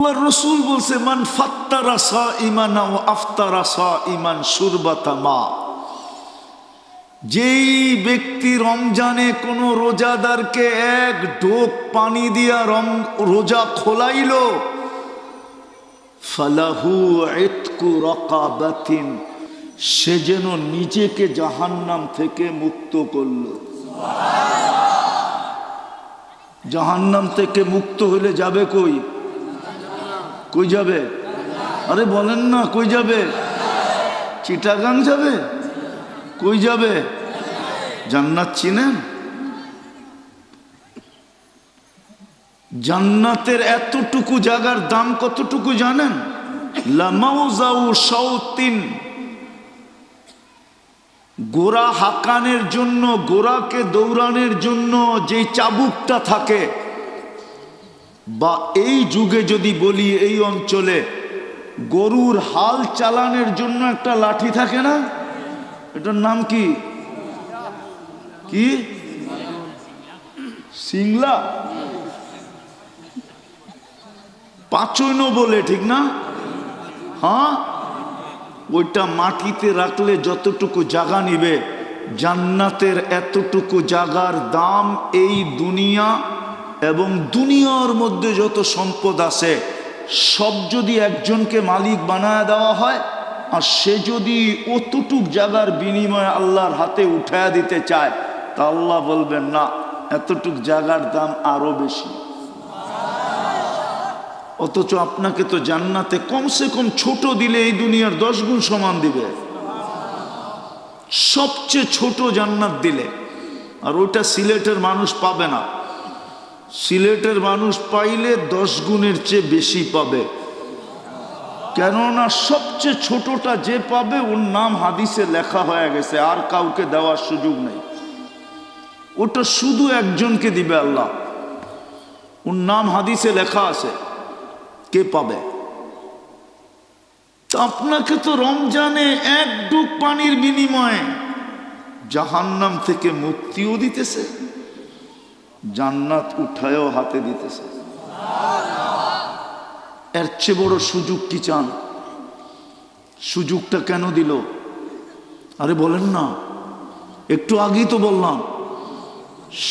আল্লাহর রাসূল বলছে মান ফাত্তারা সাইমান ওয়া আফতারা সাইমান শুরবাতা মা, যেই ব্যক্তি রমজানে কোনো রোজাদারকে এক ঢোক পানি দিয়া রোজা খোলাইল, ফালাহু ইতকু রাকাবাতিন, সে যেন নিজেকে জাহান্নাম থেকে মুক্ত করল। জাহান্নাম থেকে মুক্ত হইলে যাবে কই? কই যাবে? আরে বলেন না, কই যাবে? চিটাগাং যাবে? কই যাবে? জান্নাত চিনেন? জান্নাতের এতটুকু জায়গার দাম কতটুকু জানেন? লামাউজাউ শাওতিন, গোরা হাকানের জন্য, গোরাকে দৌড়ানোর জন্য যে চাবুকটা থাকে, বা এই যুগে যদি বলি এই অঞ্চলে গরুর হাল চালানোর জন্য একটা লাঠি থাকে না, এটার নাম কি? কি সিংলা পাঁচইনো বলে, ঠিক না? হ্যাঁ, ওইটা মাটিতে রাখলে যতটুকু জায়গা নিবে, জান্নাতের এতটুকু জায়গার দাম এই দুনিয়া এবং দুনিয়ার মধ্যে যত সম্পদ আছে সব যদি একজনকে মালিক বানায় দেওয়া হয়, আর সে যদি অতটুক জায়গার বিনিময়ে আল্লাহর হাতে উঠায়া দিতে চায়, তা আল্লাহ বলবেন না, এতটুক জায়গার দাম আরো বেশি। অথচ আপনাকে তো জান্নাতে কমসে কম ছোট দিলে এই দুনিয়ার 10 গুণ সমান দিবে, সবচেয়ে ছোট জান্নাত দিলে। আর ওটা সিলেটের মানুষ পাবে না। সিলেটের মানুষ পাইলে 10 গুণের চেয়ে বেশি পাবে, কেননা সবচেয়ে ছোটটা যে পাবে ওর নাম হাদিসে লেখা হয়ে গেছে, আর কাউকে দেওয়ার সুযোগ নেই। ওটা শুধু একজনকে দিবে আল্লাহ, ওর নাম হাদিসে লেখা আছে, কে পাবে? আপনাকে তো রমজানে এক ডুব পানির বিনিময়ে জাহান্নাম থেকে মুক্তিও দিতেছে, জান্নাত উঠায়ও হাতে দিতেছে। এর চেয়ে বড় সুযোগ কি চান? সুযোগটা কেন দিল? আরে বলেন না, একটু আগেই তো বললাম,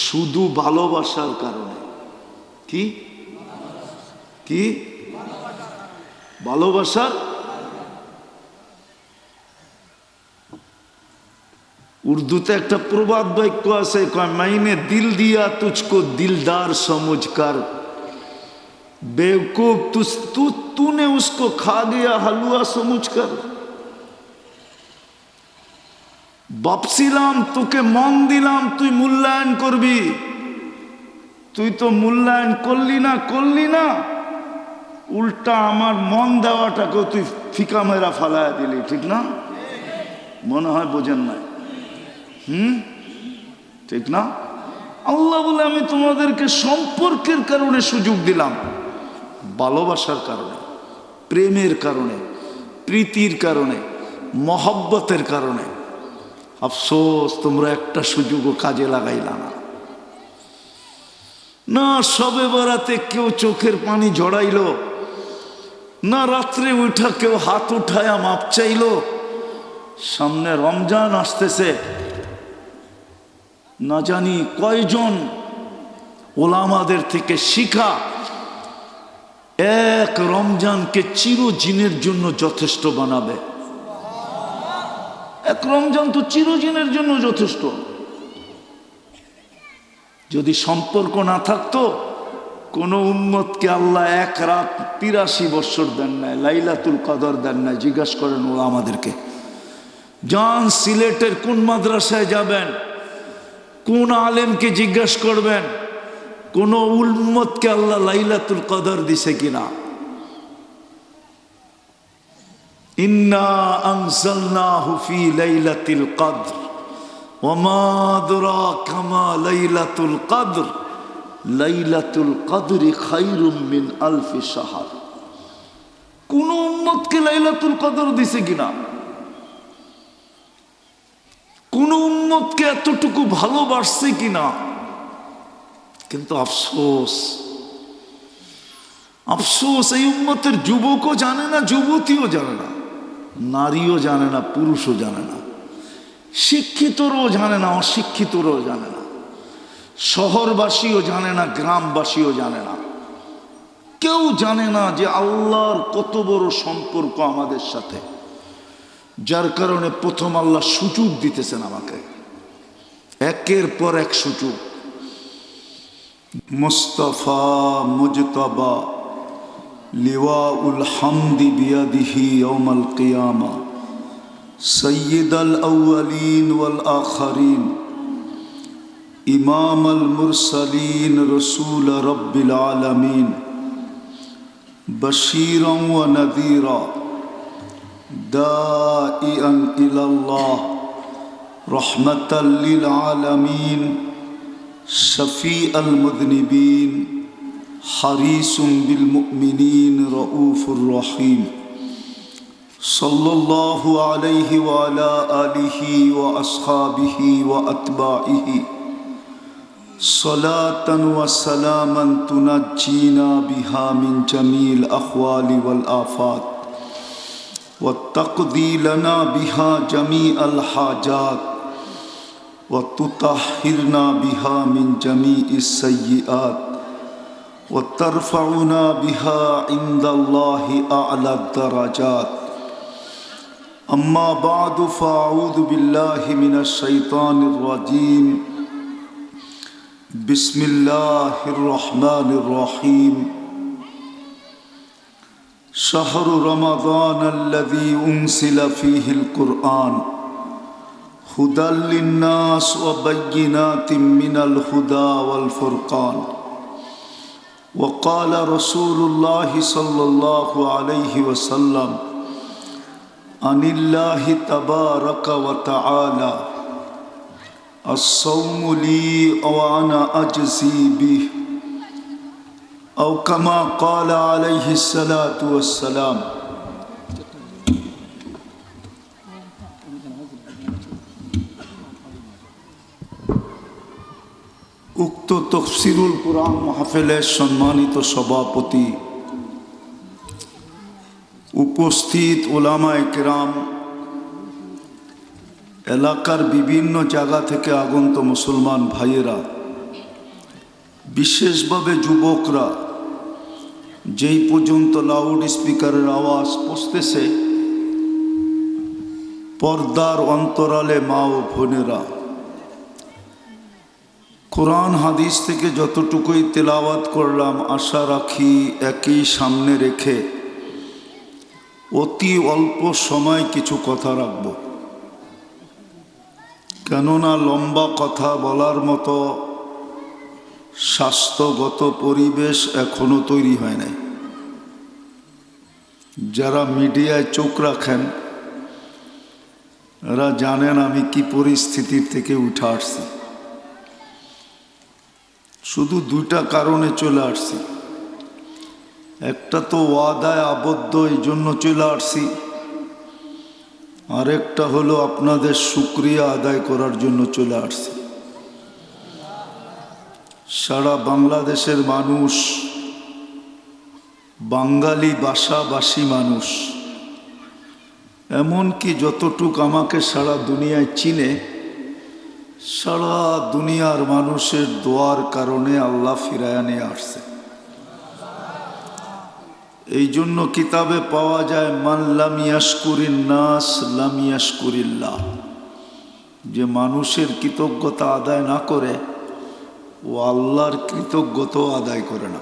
শুধু ভালোবাসার কারণে। কি কি ভালোবাসার? উর্দুতে একটা প্রবাদ বাক্য আছে, কয় মাইনে দিল দিয়া তুঝকো দিলদার সমঝকর, বেवकूफ तूने उसको खा गया हलवा समझकर। ভাবছিলাম তোকে মন দিলাম তুই মূল্যায়ন করবি, তুই তো মূল্যায়ন করলি না, উল্টা আমার মন দেওয়াটাকেও তুই ফিকা মেরা ফালায়া দিলি, ঠিক না? মনে হয় বোঝেন নাই। ঠিক না? আল্লাহ বলে আমি তোমাদেরকে সম্পর্কের কারণে সুযোগ দিলাম, ভালোবাসার কারণে, প্রেমের কারণে, প্রীতির কারণে, মহব্বতের কারণে। আফসোস তোমরা একটা সুযোগও কাজে লাগাইলা না। না সবে বরাতে কেউ চোখের পানি ঝরাইল, না রাত্রে উঠা কেউ হাত উঠায়া মাপ চাইল। সামনে রমজান আসতেছে, না জানি কয়জন ওলামাদের থেকে শিখা এক রমজানকে চিরদিনের জন্য যথেষ্ট বানাবে। এক রমজান তো চিরদিনের জন্য যথেষ্ট। যদি সম্পর্ক না থাকতো, কোন উম্মতকে আল্লাহ এক রাত 83 বছর দেন নাই, লাইলাতুল কদর দেন নাই। জিজ্ঞাসা করেন ওলামাদেরকে, যান সিলেটের কোন মাদ্রাসায় যাবেন, কোন আলেমকে জিজ্ঞাসা করবেন, কোন উম্মতকে আল্লাহ লাইলাতুল কদর দিছে কিনা? ইন্না আনজালনাহু ফি লাইলাতিল কদর ওয়া মা আদরাকা মা লাইলাতুল কদর লাইলাতুল কদরি খায়রুম মিন আলফি শাহর। কোন উম্মতকে লাইলাতুল কদর দিছে কিনা? কোন উম্মতকে এতটুকু ভালোবাসছে কিনা? কিন্তু আফসোস আফসোস, এই উম্মতের যুবকও জানে না, যুবতীও জানে না, নারীও জানে না, পুরুষও জানে না, শিক্ষিতরও জানে না, অশিক্ষিতরও জানে না, শহরবাসীও জানে না, গ্রামবাসীও জানে না, কেউ জানে না যে আল্লাহর কত বড় সম্পর্ক আমাদের সাথে। যার কারণে প্রথম আল্লাহ সুযোগ দিতেছেন আমাকে, একের পর এক সুযোগ। মুস্তাফা মুজতাবা লিওয়াউল হামদি বিয়াদিহি ইয়াউমাল কিয়ামা সাইয়্যিদাল আউয়ালিন ওয়াল আখিরিন ইমামাল মুরসালিন রাসূল রাব্বিল আলামিন বাশীরান ওয়া নাযীরা দাঈআন ইলাল্লাহ রাহমাতাল লিল আলামিন শফীআল মুযনিবিন হারিসুম বিল মুমিনিন রাউফুর রহিম সাল্লাল্লাহু আলাইহি ওয়া আলা আলিহি ওয়া আসহাবিহি ওয়া আতবাইহি সালাতান ওয়া সালামান তুনাজ্জিনা বিহা মিন জামিল আহওয়ালি ওয়াল আফাত ওয়া তাকদি লানা বিহা জামিআল হাজাত ওয়া তুতাহহিরনা বিহা মিন জামিইস সাইয়্যাত ওয়া তারফাউনা বিহা ইনদাল্লাহি আ'লা দারাজাত। আম্মা বা'দু ফাআউযু বিল্লাহি মিনাশ শাইতানির রাজীম। বিসমিল্লাহির রহমানির রহিম। শাহরু রমাদানাল্লাযী উনজিলা ফীহিল কুরআন হুদাল লিন্নাস ওয়া বায়্যিনাতিম মিনাল হুদা ওয়াল ফুরকান। ওয়া ক্বালা রাসূলুল্লাহি সাল্লাল্লাহু আলাইহি ওয়াসাল্লাম আনিল্লাহি তাবারাকা ওয়া তাআলা আস-সাওমু লি ওয়া আনা আজজি বিহি আও কামা ক্বালা আলাইহিস সালাতু ওয়াস সালাম। উক্ত তাফসীরুল কুরআন মাহফিলের সম্মানিত সভাপতি, উপস্থিত উলামায়ে কেরাম, এলাকার বিভিন্ন জায়গা থেকে আগত মুসলমান ভাইয়েরা, বিশেষভাবে যুবকরা, যেই পর্যন্ত লাউড স্পিকারের আওয়াজ পৌঁছতেছে, পর্দার অন্তরালে মা ও বোনেরা, কোরআন হাদিস থেকে যতটুকুই তেলাওয়াত করলাম আশা রাখি একই সামনে রেখে অতি অল্প সময় কিছু কথা রাখব। কেননা লম্বা কথা বলার মতো স্বাস্থ্যগত পরিবেশ এখনো তৈরি হয় নাই। যারা মিডিয়ায় চোখ রাখেন এরা জানেন আমি কি পরিস্থিতির থেকে উঠে আসছি। শুধু দুইটা কারণে চলে আসছি। একটা তো ওয়াদায় আবদ্ধ, এই জন্য চলে আসছি। আরেকটা হলো আপনাদের শুকরিয়া আদায় করার জন্য চলে আসছি। সারা বাংলাদেশের মানুষ, বাঙালি ভাষাভাষী মানুষ, এমনকি যতটুক আমাকে সারা দুনিয়ায় চিনে, সারা দুনিয়ার মানুষের দোয়ার কারণে আল্লাহ ফিরায়া নিয়ে আসছে। এই জন্য কিতাবে পাওয়া যায় মান লাম ইয়াশকুরিন নাস লাম ইয়াশকুরিল্লাহ, যে মানুষের কৃতজ্ঞতা আদায় না করে ও আল্লাহর কৃতজ্ঞতাও আদায় করে না।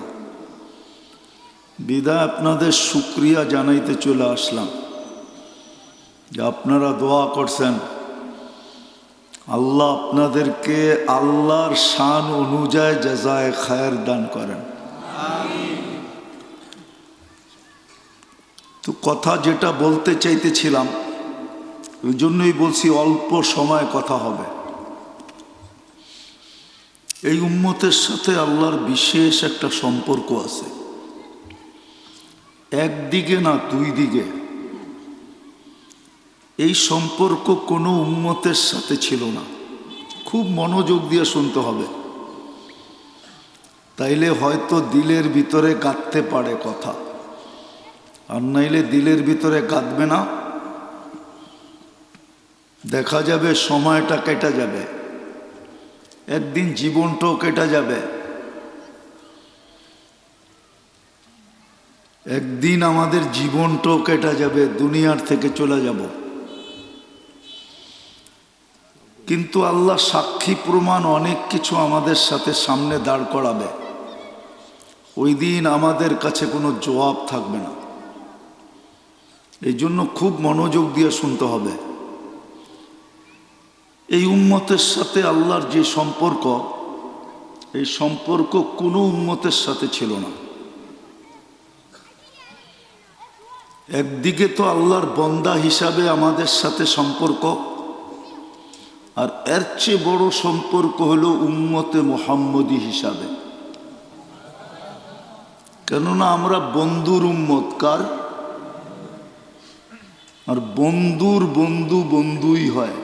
বিদায় আপনাদের শুকরিয়া জানাইতে চলে আসলাম যে আপনারা দোয়া করছেন, আল্লাহ আপনাদেরকে আল্লাহর শান অনুযায়ী জাযায়ে খায়ের দান করেন। তো কথা যেটা বলতে চাইতেছিলাম ওই জন্যই বলছি অল্প সময় কথা হবে। এই উম্মতের সাথে আল্লাহর বিশেষ একটা সম্পর্ক আছে, একদিকে না দুই দিকে। এই সম্পর্ক কোনো উম্মতের সাথে ছিল না। খুব মনোযোগ দিয়ে শুনতে হবে। তাইলে হয়তো দিলের ভিতরে গাঁথতে পারে কথা, আর নাইলে দিলের ভিতরে গাঁথবে না। দেখা যাবে সময়টা কেটে যাবে, একদিন জীবনটাও কেটে যাবে, একদিন আমাদের জীবনটাও কেটে যাবে, দুনিয়ার থেকে চলে যাব। কিন্তু আল্লাহ সাক্ষী প্রমাণ অনেক কিছু আমাদের সাথে সামনে দাঁড় করাবে। ওই দিন আমাদের কাছে কোনো জবাব থাকবে না। এই জন্য খুব মনোযোগ দিয়ে শুনতে হবে। এই উম্মতের সাথে আল্লাহর যে সম্পর্ক, এই সম্পর্ক কোনো উম্মতের সাথে ছিল না। একদিকে তো আল্লাহর বন্দা হিসাবে আমাদের সাথে সম্পর্ক, আর এর চেয়ে বড় সম্পর্ক হলো উম্মতে মুহাম্মদী হিসাবে। কেননা আমরা বন্ধুর উম্মত। কার? আর বন্ধুর বন্ধু বন্ধুই হয়,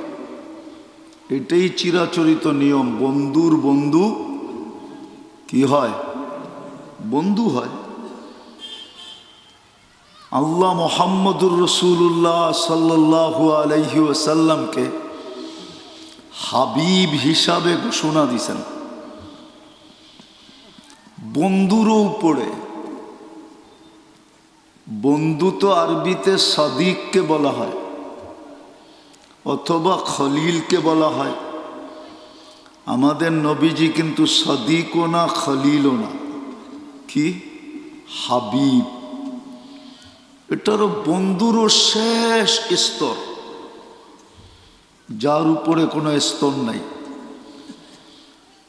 এটাই চিরাচরিত নিয়ম। বন্ধুর বন্ধু কি হয়? বন্ধু হয়। আল্লাহ মুহাম্মদুর রাসূলুল্লাহ সাল্লাল্লাহু আলাইহি ওয়াসাল্লামকে হাবিব হিসাবে ঘোষণা দিয়েছেন। বন্ধুরও উপরে। বন্ধু তো আরবিতে সাদিককে বলা হয়, অথবা খলিলকে বলা হয়। আমাদের নবীজি কিন্তু সাদিকও না, খলিলও না, কি? হাবিব। এটারও বন্ধুরও শেষ স্তর, যার উপরে কোনো স্তর নাই।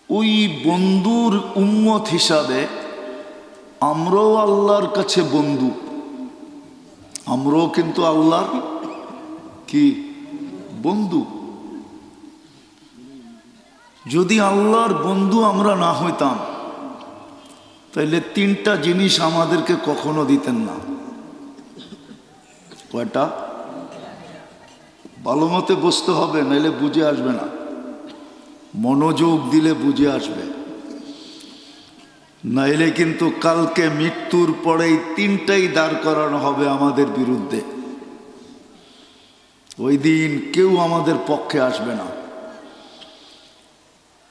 ওই বন্ধুর উম্মত হিসাবে আমরাও আল্লাহর কাছে বন্ধু। আমরাও কিন্তু আল্লাহর কি? বন্ধু। যদি আল্লাহর বন্ধু আমরা না হইতাম, তাইলে তিনটা জিনিস আমাদেরকে কখনো দিতেন না। কয়টা? ভালো মতে বুঝতে হবে, নাইলে বুঝে আসবে না। মনোযোগ দিলে বুঝে আসবে, নাইলে কিন্তু কালকে মৃত্যুর পরেই তিনটাই দাঁড় করানো হবে আমাদের বিরুদ্ধে। ওই দিন কেউ আমাদের পক্ষে আসবে না।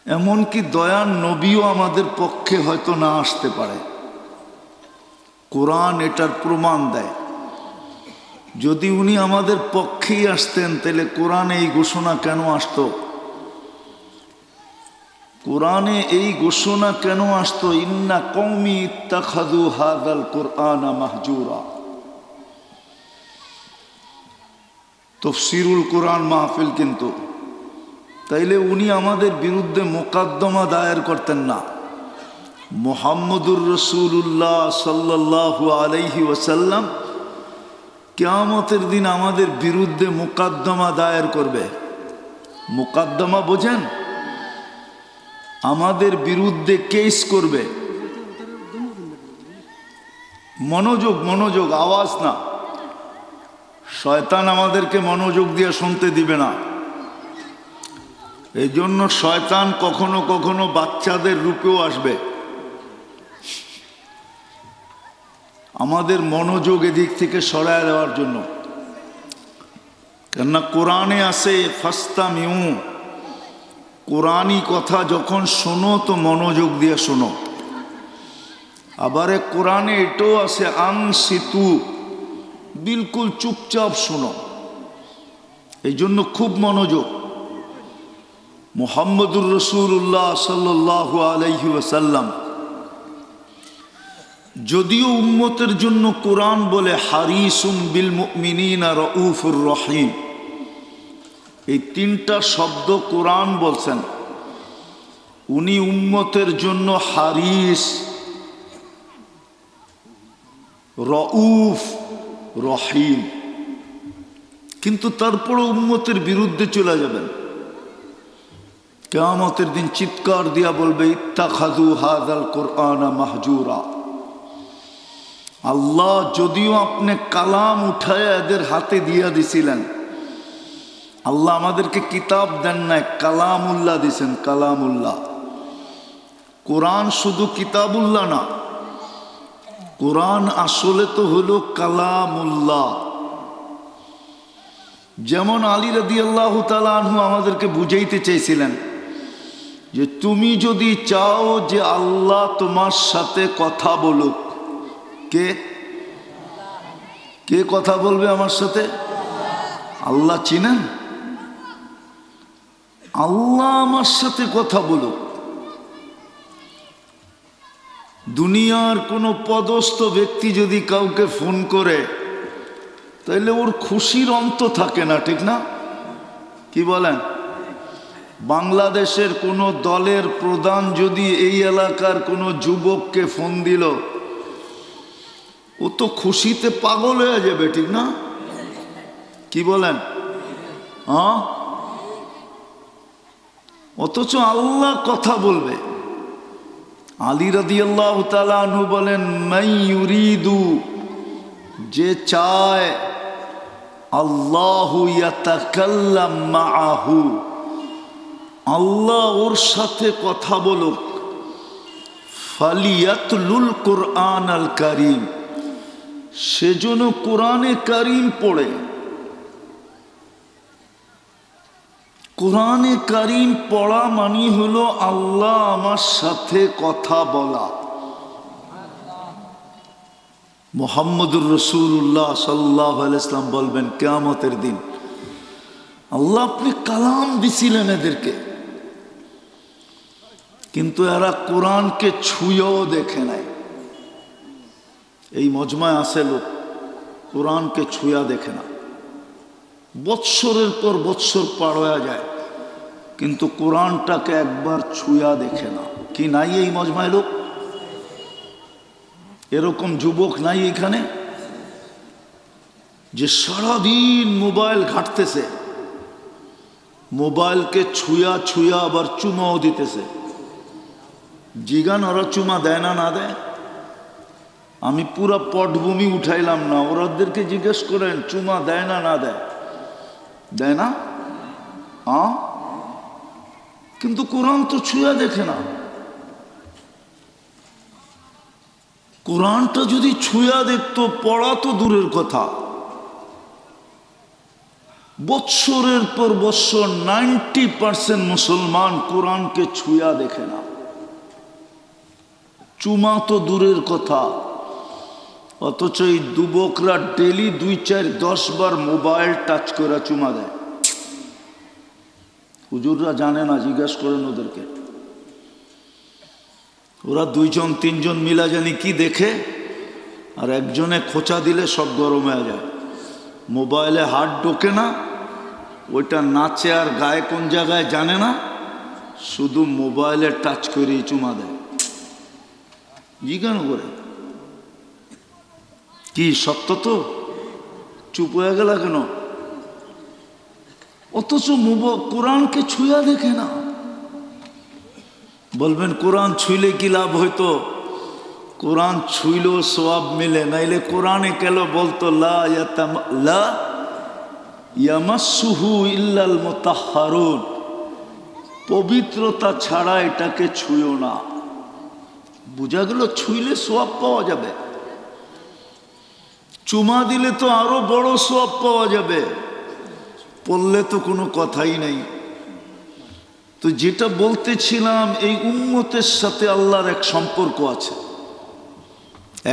এমনকি দয়ার নবীও আমাদের পক্ষে হয়তো না আসতে পারে। কোরআন এটার প্রমাণ দেয়। যদি উনি আমাদের পক্ষেই আসতেন, তাহলে কোরআনে এই ঘোষণা কেন আসতো? কোরআনে এই ঘোষণা কেন আসতো? ইন্না কওমি ইত্তাখাযু হাযাল কুরআনা মাহজুরা। তাফসীরুল কোরআন মাহফিল। কিন্তু তাইলে উনি আমাদের বিরুদ্ধে মোকদ্দমা দায়ের করতেন না। মুহাম্মদুর রাসূলুল্লাহ সাল্লাল্লাহু আলাইহি ওয়াসাল্লাম কিয়ামতের দিন আমাদের বিরুদ্ধে মোকদ্দমা দায়ের করবে। মোকদ্দমা বোঝেন? আমাদের বিরুদ্ধে কেস করবে। মনোযোগ, মনোযোগ, আওয়াজ না। শয়তান আমাদেরকে মনোযোগ দিয়ে শুনতে দিবে না। এই জন্য শয়তান কখনো কখনো বাচ্চাদের রূপেও আসবে, আমাদের মনোযোগ এদিক থেকে সরায় দেওয়ার জন্য। কেননা কোরআনে আছে ফাস্তামিউ, কোরআনী কথা যখন শোনো তো মনোযোগ দিয়ে শোনো। আবার কোরআনে এটাও আছে আনসিতু, বিলকুল চুপচাপ শোনো। এই জন্য খুব মনোযোগ। মুহাম্মদুর রাসূলুল্লাহ সাল্লাল্লাহু আলাইহি ওয়াসাল্লাম যদিও উম্মতের জন্য কোরআন বলে হারিসুম বিল মুমিনিনা রাউফুর রহিম, এই তিনটা শব্দ কোরআন বলছেন। উনি উম্মতের জন্য হারিস, রাউফ, রহিম। কিন্তু তারপরও উম্মতের বিরুদ্ধে চলে যাবেন। কিয়ামতের দিন চিৎকার দিয়া বলবে ইত্তাখাযু হাযাল কুরআনা মাহজুরা। আল্লাহ যদিও আপনি কালাম উঠায় এদের হাতে দিয়া দিছিলেন, আল্লাহ আমাদেরকে কিতাব দেন নাই, কালামুল্লাহ দিছেন। কালামুল্লাহ, কোরআন শুধু কিতাবুল্লাহ না, কোরআন আসলে তো হলো কালামুল্লাহ। যেমন আলী রাদিয়াল্লাহু তাআলা আনহু আমাদেরকে বুঝাইতে চাইছিলেন যে তুমি যদি চাও যে আল্লাহ তোমার সাথে কথা বলুক, কে কে কথা বলবে আমার সাথে? আল্লাহ। চিনেন? আল্লাহ আমার সাথে কথা বলুক। দুনিয়ার কোনো পদস্থ ব্যক্তি যদি কাউকে ফোন করে তাহলে ওর খুশির অন্ত থাকে না, ঠিক না? কি বলেন? বাংলাদেশের কোনো দলের প্রধান যদি এই এলাকার কোনো যুবককে ফোন দিল, ও তো খুশিতে পাগল হয়ে যাবে, ঠিক না? কি বলেন? হ্যাঁ। অথচ আল্লাহ কথা বলবে। আলী রাদিয়াল্লাহু তাআলা আনহু বলেন, মান ইউরিদু, যে চায়, আল্লাহু ইয়াতাকাল্লাম মাআহু, আল্লাহ ওর সাথে কথা বলুক, ফালিয়াতলুল কুরআন আল কারীম, সেজন্য কোরআনে কারীম পড়ে। কোরআনে কারীম পড়া মানে হলো আল্লাহ আমার সাথে কথা বলা। মুহাম্মদুর রাসূলুল্লাহ সাল্লাল্লাহু আলাইহি ওয়াসাল্লাম বলবেন কিয়ামতের দিন, আল্লাহ আপনি কালাম দিছিলেন এদেরকে, কিন্তু এরা কোরআনকে ছুঁয়েও দেখে নাই। এই মজমায় আছে লোক কোরআনকে ছুঁয়া দেখে না, বৎসরের পর বৎসর পার হয়ে যায় কিন্তু কোরআনটাকে একবার ছুঁয়া দেখে না। কি নাই এই মজমায় লোক? এরকম যুবক নাই এখানে যে সারাদিন মোবাইল ঘাঁটতেছে, মোবাইলকে ছুঁয়া ছুঁয়া আবার চুমাও দিতেছে? জিগান ওরা চুমা দেয় না, না দেয়? আমি পুরা পটভূমি উঠাইলাম না, ওরাদেরকে জিজ্ঞেস করেন চুমা দেয় না, না দেয়? দেয় না? হ্যাঁ। কিন্তু কোরআন তো ছুঁয়া দেখে না। কোরআনটা যদি ছুঁয়া দেখতো, পড়া তো দূরের কথা, বৎসরের পর বৎসর 90% মুসলমান কোরআনকে ছুঁয়া দেখে না। চুমা তো দূরের কথা, অথচ এই যুবকরা ডেলি 2, 4, 10 বার মোবাইল টাচ করে চুমা দেয়। হুজুররা জানে না, জিজ্ঞাসা করেন ওদেরকে। ওরা 2 জন 3 জন মিলা জানি কি দেখে, আর একজনে খোঁচা দিলে সব গরম হয়ে যায়। মোবাইলে হাত ঢোকে না, ওইটা নাচে আর গায়ে কোন জায়গায় জানে না, শুধু মোবাইলে টাচ করেই চুমা দেয়। জিজ্ঞাসা করে কি সত্য? তো চুপ হয়ে গেল কেন? অথচ কোরআনকে ছুঁয়া দেখে না। বলবেন কোরআন ছুঁইলে কি লাভ হইতো? কোরআন ছুঁইলেও সওয়াব মিলে, নাইলে কোরআনে কেন বলতো লা ইয়ামাসসুহু ইল্লাল মুতাহহারুন, পবিত্রতা ছাড়া এটাকে ছুঁয়ো না। বোঝা গেল ছুঁইলে সওয়াব পাওয়া যাবে, চুমা দিলে তো আরো বড় সওয়াব পাওয়া যাবে, পড়লে তো কোনো কথাই নাই। তো যেটা বলতেছিলাম, এই উম্মতের সাথে আল্লাহর এক সম্পর্ক আছে।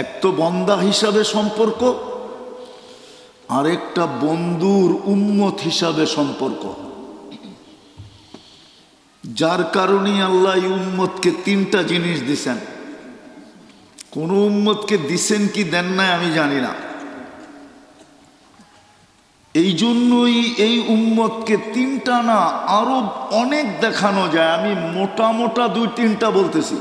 এক তো বান্দা হিসাবে সম্পর্ক, আর একটা বন্ধুর উম্মত হিসাবে সম্পর্ক, যার কারণে আল্লাহ এই উম্মতকে 3টা জিনিস দিছেন। কোন উম্মতকে দিছেন কি দেন নাই আমি জানি না, এই জন্যই এই উম্মতকে 3টা না আরো অনেক দেখানো যায়। আমি মোটা মোটা 2-3টা বলতেছি।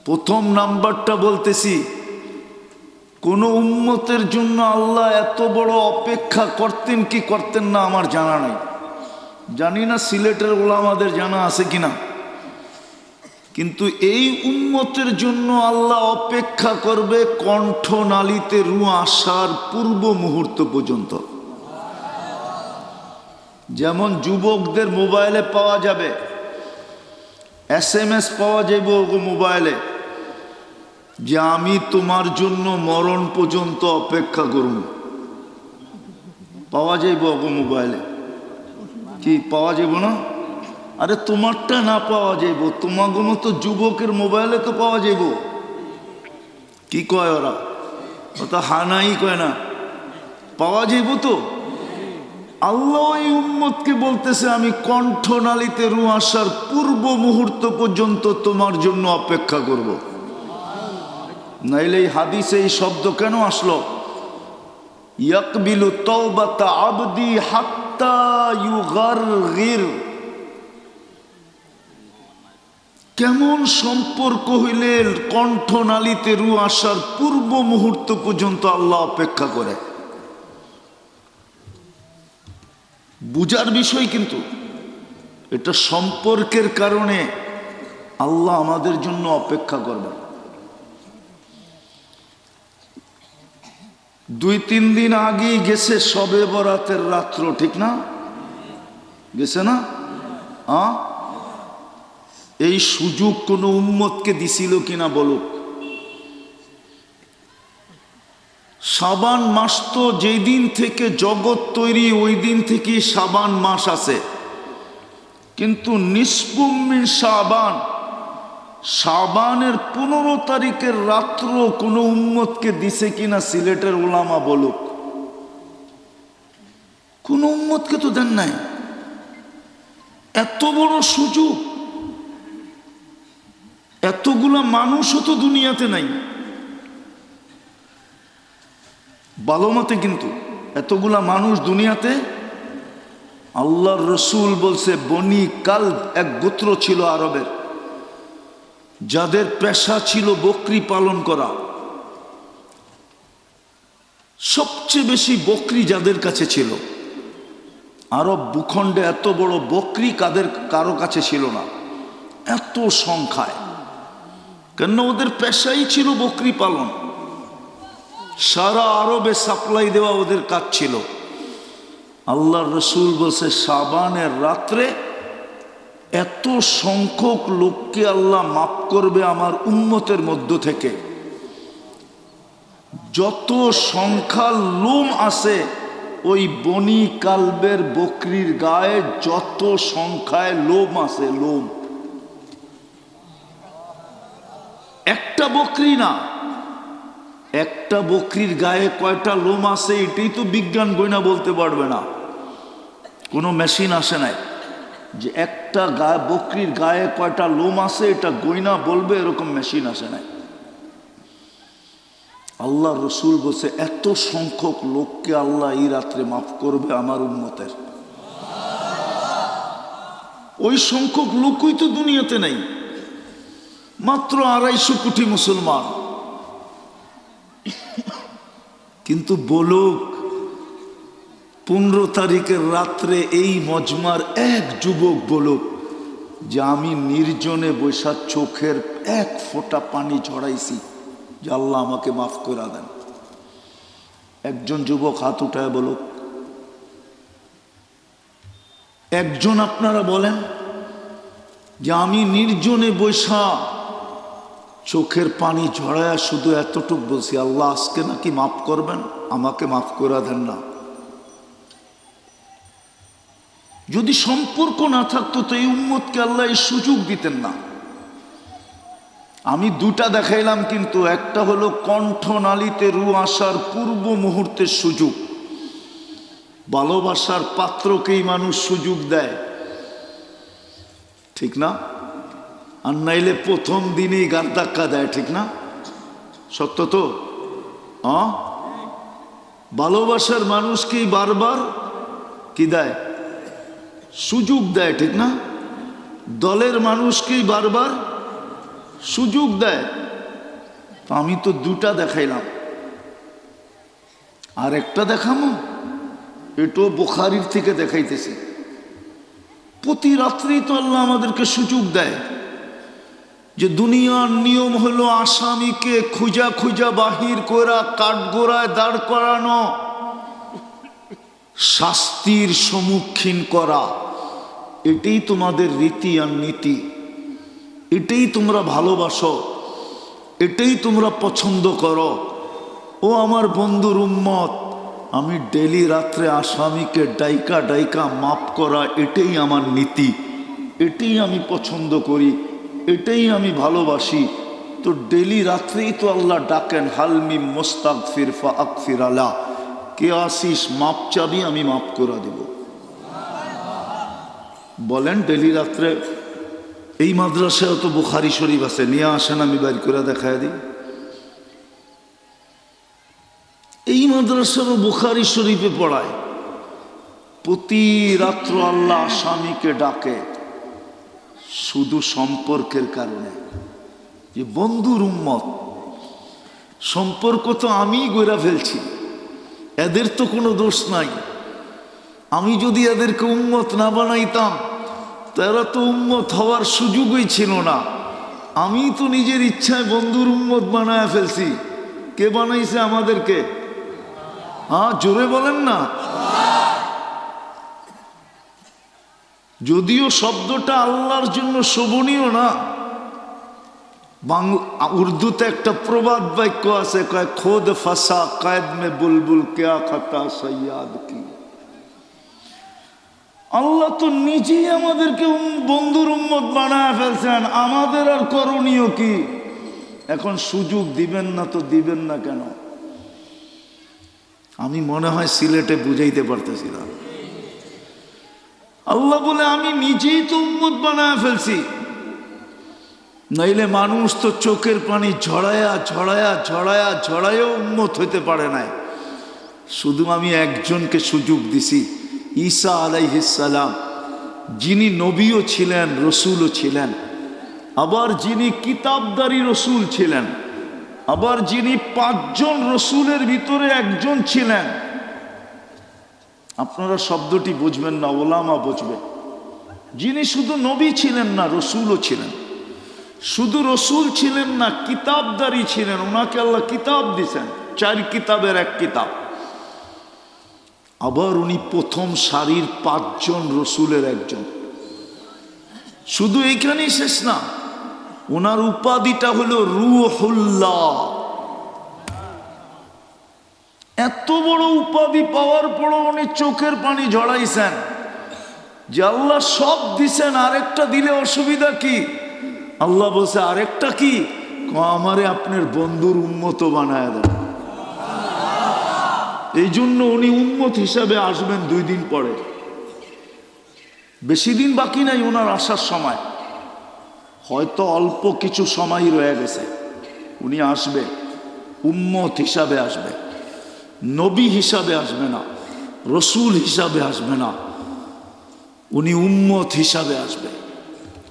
প্রথম নাম্বারটা বলতেছি, কোন উম্মতের জন্য আল্লাহ এত বড় অপেক্ষা করতেন কি করতেন না আমার জানা নাই। জানি না সিলেটের ওলামাদের জানা আছে কিনা, কিন্তু এই উম্মতের জন্য আল্লাহ অপেক্ষা করবে কণ্ঠনালীতে রূহ আসার পূর্ব মুহূর্ত পর্যন্ত। যেমন যুবকদের মোবাইলে পাওয়া যাবে, SMS পাওয়া যাইব মোবাইলে যে আমি তোমার জন্য মরণ পর্যন্ত অপেক্ষা করুন, পাওয়া যাইব মোবাইলে। কি পাওয়া যাইব না? আরে তোমারটা না পাওয়া যাইব, তোমাকে মতো যুবকের মোবাইলে তো পাওয়া যাইব। কি কয় ওরা? ও তো হানাই কয় না, পাওয়া যাইব তো। আল্লাহ এই উম্মতকে বলতেছে আমি কণ্ঠনালীতে রূহ আসার পূর্ব মুহূর্ত পর্যন্ত তোমার জন্য অপেক্ষা করব। নাইলে এই হাদিসে এই শব্দ কেন আসলো? ইয়াকবিলু তাওবাতা আবদি হাত্তা ইউগারগির। কেমন সম্পর্ক হইলে কণ্ঠনালীতে রূহ আসার পূর্ব মুহূর্ত পর্যন্ত আল্লাহ অপেক্ষা করে। বুঝার বিষয়, কিন্তু এটা সম্পর্কের কারণে আল্লাহ আমাদের জন্য অপেক্ষা করবে। 2-3 দিন আগেই গেছে শবে বরাতের রাত্র, ঠিক না? গেছে না? এই সুযোগ কোনো উম্মতকে দিছিল কিনা বলুক? শাবান মাস তো যেই দিন থেকে জগৎ তৈরি ওই দিন থেকে শাবান মাস আছে, কিন্তু নিসফুম মিন শাবান, শাবানের 15 তারিখের রাত্র কোনো উম্মতকে দিছে কিনা সিলেটের ওলামা বলুক? কোন উম্মতকে তো দেন নাই। এত বড় সুযোগ, এতগুলা মানুষও তো দুনিয়াতে নাই ভালো মতে, কিন্তু এতগুলা মানুষ দুনিয়াতে। আল্লাহর রসুল বলছে বনি কালব এক গোত্র ছিল আরবের, যাদের পেশা ছিল বকরি পালন করা। সবচেয়ে বেশি বকরি যাদের কাছে ছিল, আরব ভূখণ্ডে এত বড় বকরি কারো কাছে ছিল না এত সংখ্যায়, কেন ওদের পেশাই ছিল বকরি পালন। সারা আরবে সাপ্লাই দেওয়া ওদের কাজ ছিল। আল্লাহর রসুল বলছে শাবানের রাত্রে এত সংখ্যক লোককে আল্লাহ মাফ করবে আমার উম্মতের মধ্য থেকে। যত সংখ্যার লোম আছে ওই বনি কালবের বকরির গায়ে যত সংখ্যায় লোম আছে, লোম একটা বকরি না, একটা বকরির গায়ে কয়টা লোম আছে এটাই তো বিজ্ঞান গয়না বলতে পারবে না। কোনো মেশিন আসে নাই যে একটা বকরির গায়ে কয়টা লোম আছে এটা গয়না বলবে, এরকম মেশিন আসে নাই। আল্লাহ রসুল বলছে এত সংখ্যক লোককে আল্লাহ এই রাত্রে মাফ করবে আমার উম্মতের। ওই সংখ্যক লোকই তো দুনিয়াতে নেই, মাত্র 250 কোটি মুসলমান। কিন্তু বলুক 15 তারিখের রাত্রে এই মজমার এক যুবক বলুক যে আমি নির্জনে বৈশা চোখের এক ফোঁটা পানি ঝরাইছি যে আল্লাহ আমাকে মাফ করে দেন। একজন যুবক হাত উঠায় বলুক, একজন আপনারা বলেন যে আমি নির্জনে বৈশা চোখের পানি ঝরায়া শুধু এতটুক বলছি আল্লাহ আজকে নাকি মাফ করবেন, আমাকে মাফ করে দেন না। যদি সম্পর্ক না থাকতো তো এই উম্মতকে আল্লাহ এই সুযোগ দিতেন না। আমি দুটা দেখাইলাম, কিন্তু একটা হলো কণ্ঠনালীতে রূহ আসার পূর্ব মুহূর্তের সুযোগ। ভালোবাসার পাত্রকেই মানুষ সুযোগ দেয়, ঠিক না? আর নাইলে প্রথম দিনেই গান ধাক্কা দেয়, ঠিক না? সত্য তো? ভালোবাসার মানুষকেই বারবার কি দেয়? সুযোগ দেয়, ঠিক না? দলের মানুষকেই বারবার সুযোগ দেয়। আমি তো দুটা দেখাইলাম, আর একটা দেখামো, এটাও বুখারীর থেকে দেখাইতেছি। প্রতি রাত্রেই তো আল্লাহ আমাদেরকে সুযোগ দেয় যে দুনিয়ার নিয়ম হলো আসামিকে খুঁজা খুঁজা বাহির করা, কাঠগোড়ায় দাঁড় করানো, শাস্তির সম্মুখীন করা, এটাই তোমাদের রীতি আর নীতি। এটাই তোমরা ভালোবাসো, এটাই তোমরা পছন্দ করো। ও আমার বন্ধুর উম্মত, আমি ডেলি রাত্রে আসামিকে ডাইকা ডাইকা মাফ করা, এটাই আমার নীতি, এটাই আমি পছন্দ করি, এটাই আমি ভালোবাসি। তো ডেলি রাত্রেই তো আল্লাহ ডাকেন, হালমি মোস্তাগফির ফাগফির আলা, কে আসিস মাপ চাবি, আমি মাফ করে দিব। বলেন ডেলি রাত্রে। এই মাদ্রাসায় তো বুখারী শরীফ আছে, নিয়ে আসেন, আমি বাইর করে দেখায় দিই। এই মাদ্রাসারও বুখারী শরীফে পড়ায়, প্রতি রাত্র আল্লাহ আসামিকে ডাকে শুধু সম্পর্কের কারণে। যে বন্ধুর উম্মত, সম্পর্ক তো আমি গড়া ফেলছি, এদের তো কোনো দোষ নাই। আমি যদি এদেরকে উম্মত না বানাইতাম, তারা তো উম্মত হওয়ার সুযোগই ছিল না। আমি তো নিজের ইচ্ছায় বন্ধুর উম্মত বানায় ফেলছি। কে বানাইছে আমাদেরকে? হ্যাঁ, জোরে বলেন না। যদিও শব্দটা আল্লাহর জন্য শোভনীয় না। উর্দুতে একটা প্রবাদ বাক্য আছে, কয় খোদ ফাসা কায়দ মে বুলবুল কেয়া খাতা সৈয়াদ কি। আল্লাহ তো নিজেই আমাদেরকে বন্ধুর উম্মত বানায় ফেলছেন, আমাদের আর করণীয় কি? এখন সুযোগ দিবেন না তো দিবেন না কেন? আমি মনে হয় সিলেটে বুঝাইতে পারতেছিলাম। আল্লাহ বলে আমি নিজেই তো উম্মত বানায় ফেলছি, নাইলে মানুষ তো চোখের পানি ঝড়ায়া ঝড়ায়া ঝড়ায়া ঝড়ায়ও উম্মত হইতে পারে নাই। শুধু আমি একজনকে সুযোগ দিছি, ঈসা আলাইহিস সালাম, যিনি নবীও ছিলেন, রসুলও ছিলেন, আবার যিনি কিতাবদারি রসুল ছিলেন, আবার যিনি 5 জন রসুলের ভিতরে একজন ছিলেন। আপনারা শব্দটি বুঝবেন না, ওলামা বুঝবে। যিনি শুধু নবী ছিলেন না, রসুলও ছিলেন। শুধু রসুল ছিলেন না, কিতাবদারি ছিলেন। ওনাকে আল্লাহ কিতাব দিছেন, 4 কিতাবের 1 কিতাব। আবার উনি প্রথম সারির 5 জন রসুলের একজন। শুধু এইখানেই শেষ না, ওনার উপাধিটা হলো রূহুল্লাহ। এত বড় উপাধি পাওয়ার পরও উনি চোখের পানি ঝরাইছেন যে আল্লাহ সব দিছেন, আরেকটা দিলে অসুবিধা কি? আল্লাহ বলছে আরেকটা কি? আমারে আপনার বন্ধুর উম্মত বানায় দেন। এই জন্য উনি উম্মত হিসাবে আসবেন 2 দিন পরে। বেশি দিন বাকি নাই ওনার আসার সময়, হয়তো অল্প কিছু সময় রয়ে গেছে। উনি আসবে, উম্মত হিসাবে আসবে, নবী হিসাবে আসবে না, রসুল হিসাবে আসবে না, উনি উম্মত হিসাবে আসবে।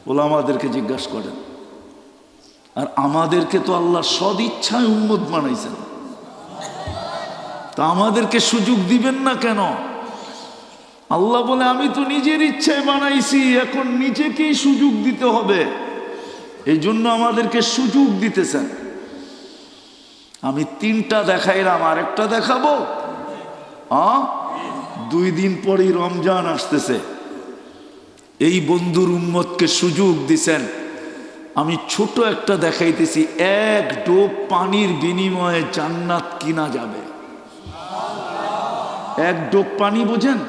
ওলামাদেরকে জিজ্ঞাসা করেন। আর আমাদেরকে তো আল্লাহ সদিচ্ছায় উম্মত বানাইছেন, তা আমাদেরকে সুযোগ দিবেন না কেন? আল্লাহ বলে আমি তো নিজের ইচ্ছায় বানাইছি, এখন নিজেকেই সুযোগ দিতে হবে। এই জন্য আমাদেরকে সুযোগ দিতেছেন। আমি 3টা দেখাইলাম, আরেকটা দেখাবো। 2 দিন পরই রমজান আসতেছে। এই বন্ধুর উম্মতকে সুযোগ দিছেন। আমি ছোট একটা দেখাইতেছি, 1 ডোব পানির বিনিময়ে জান্নাত কিনা যাবে। 1 ডোব পানি বোঝেন?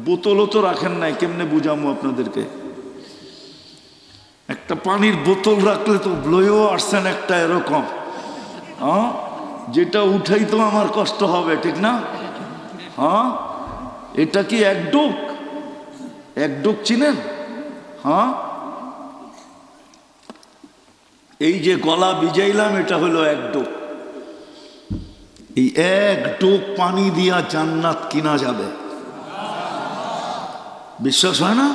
বোতলও তো রাখেন নাই, কেমনে বুঝামো আপনাদেরকে? একটা পানির বোতল রাখলে তো লয়েও আসছেন একটা এরকম, যেটা উঠাই তো আমার কষ্ট হবে, ঠিক না? এটা কি 1 ডোব? 1 ডোব চিনেন? এই যে গলা ভিজাইলাম, এটা হলো 1 ডোব। এই 1 ডোব পানি দিয়া জান্নাত কিনা যাবে। বিশ্বাস হয় না?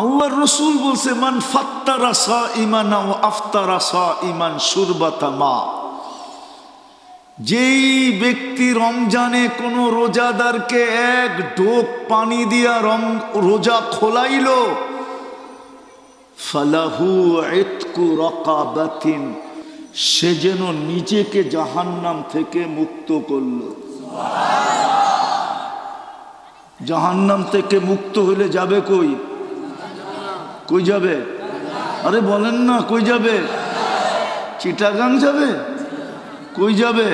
আল্লাহর রসুল বলছে, মান ফাত্তারা সাইমান ওয়া আফতারা সাইমান শুরবাতা মা। যেই ব্যক্তি রমজানে কোন রোজাদারকে 1 ডোব পানি দিয়া রোজা খোলাইল, ফালাহু ইতকু রাকাবাতিন, সে যেন নিজেকে জাহান্নাম থেকে মুক্ত করল। জাহান্নাম থেকে মুক্ত হলে যাবে কই? কই যাবে? আরে বলেন না, কই যাবে? চিটাগাং যাবে? কই যাবে?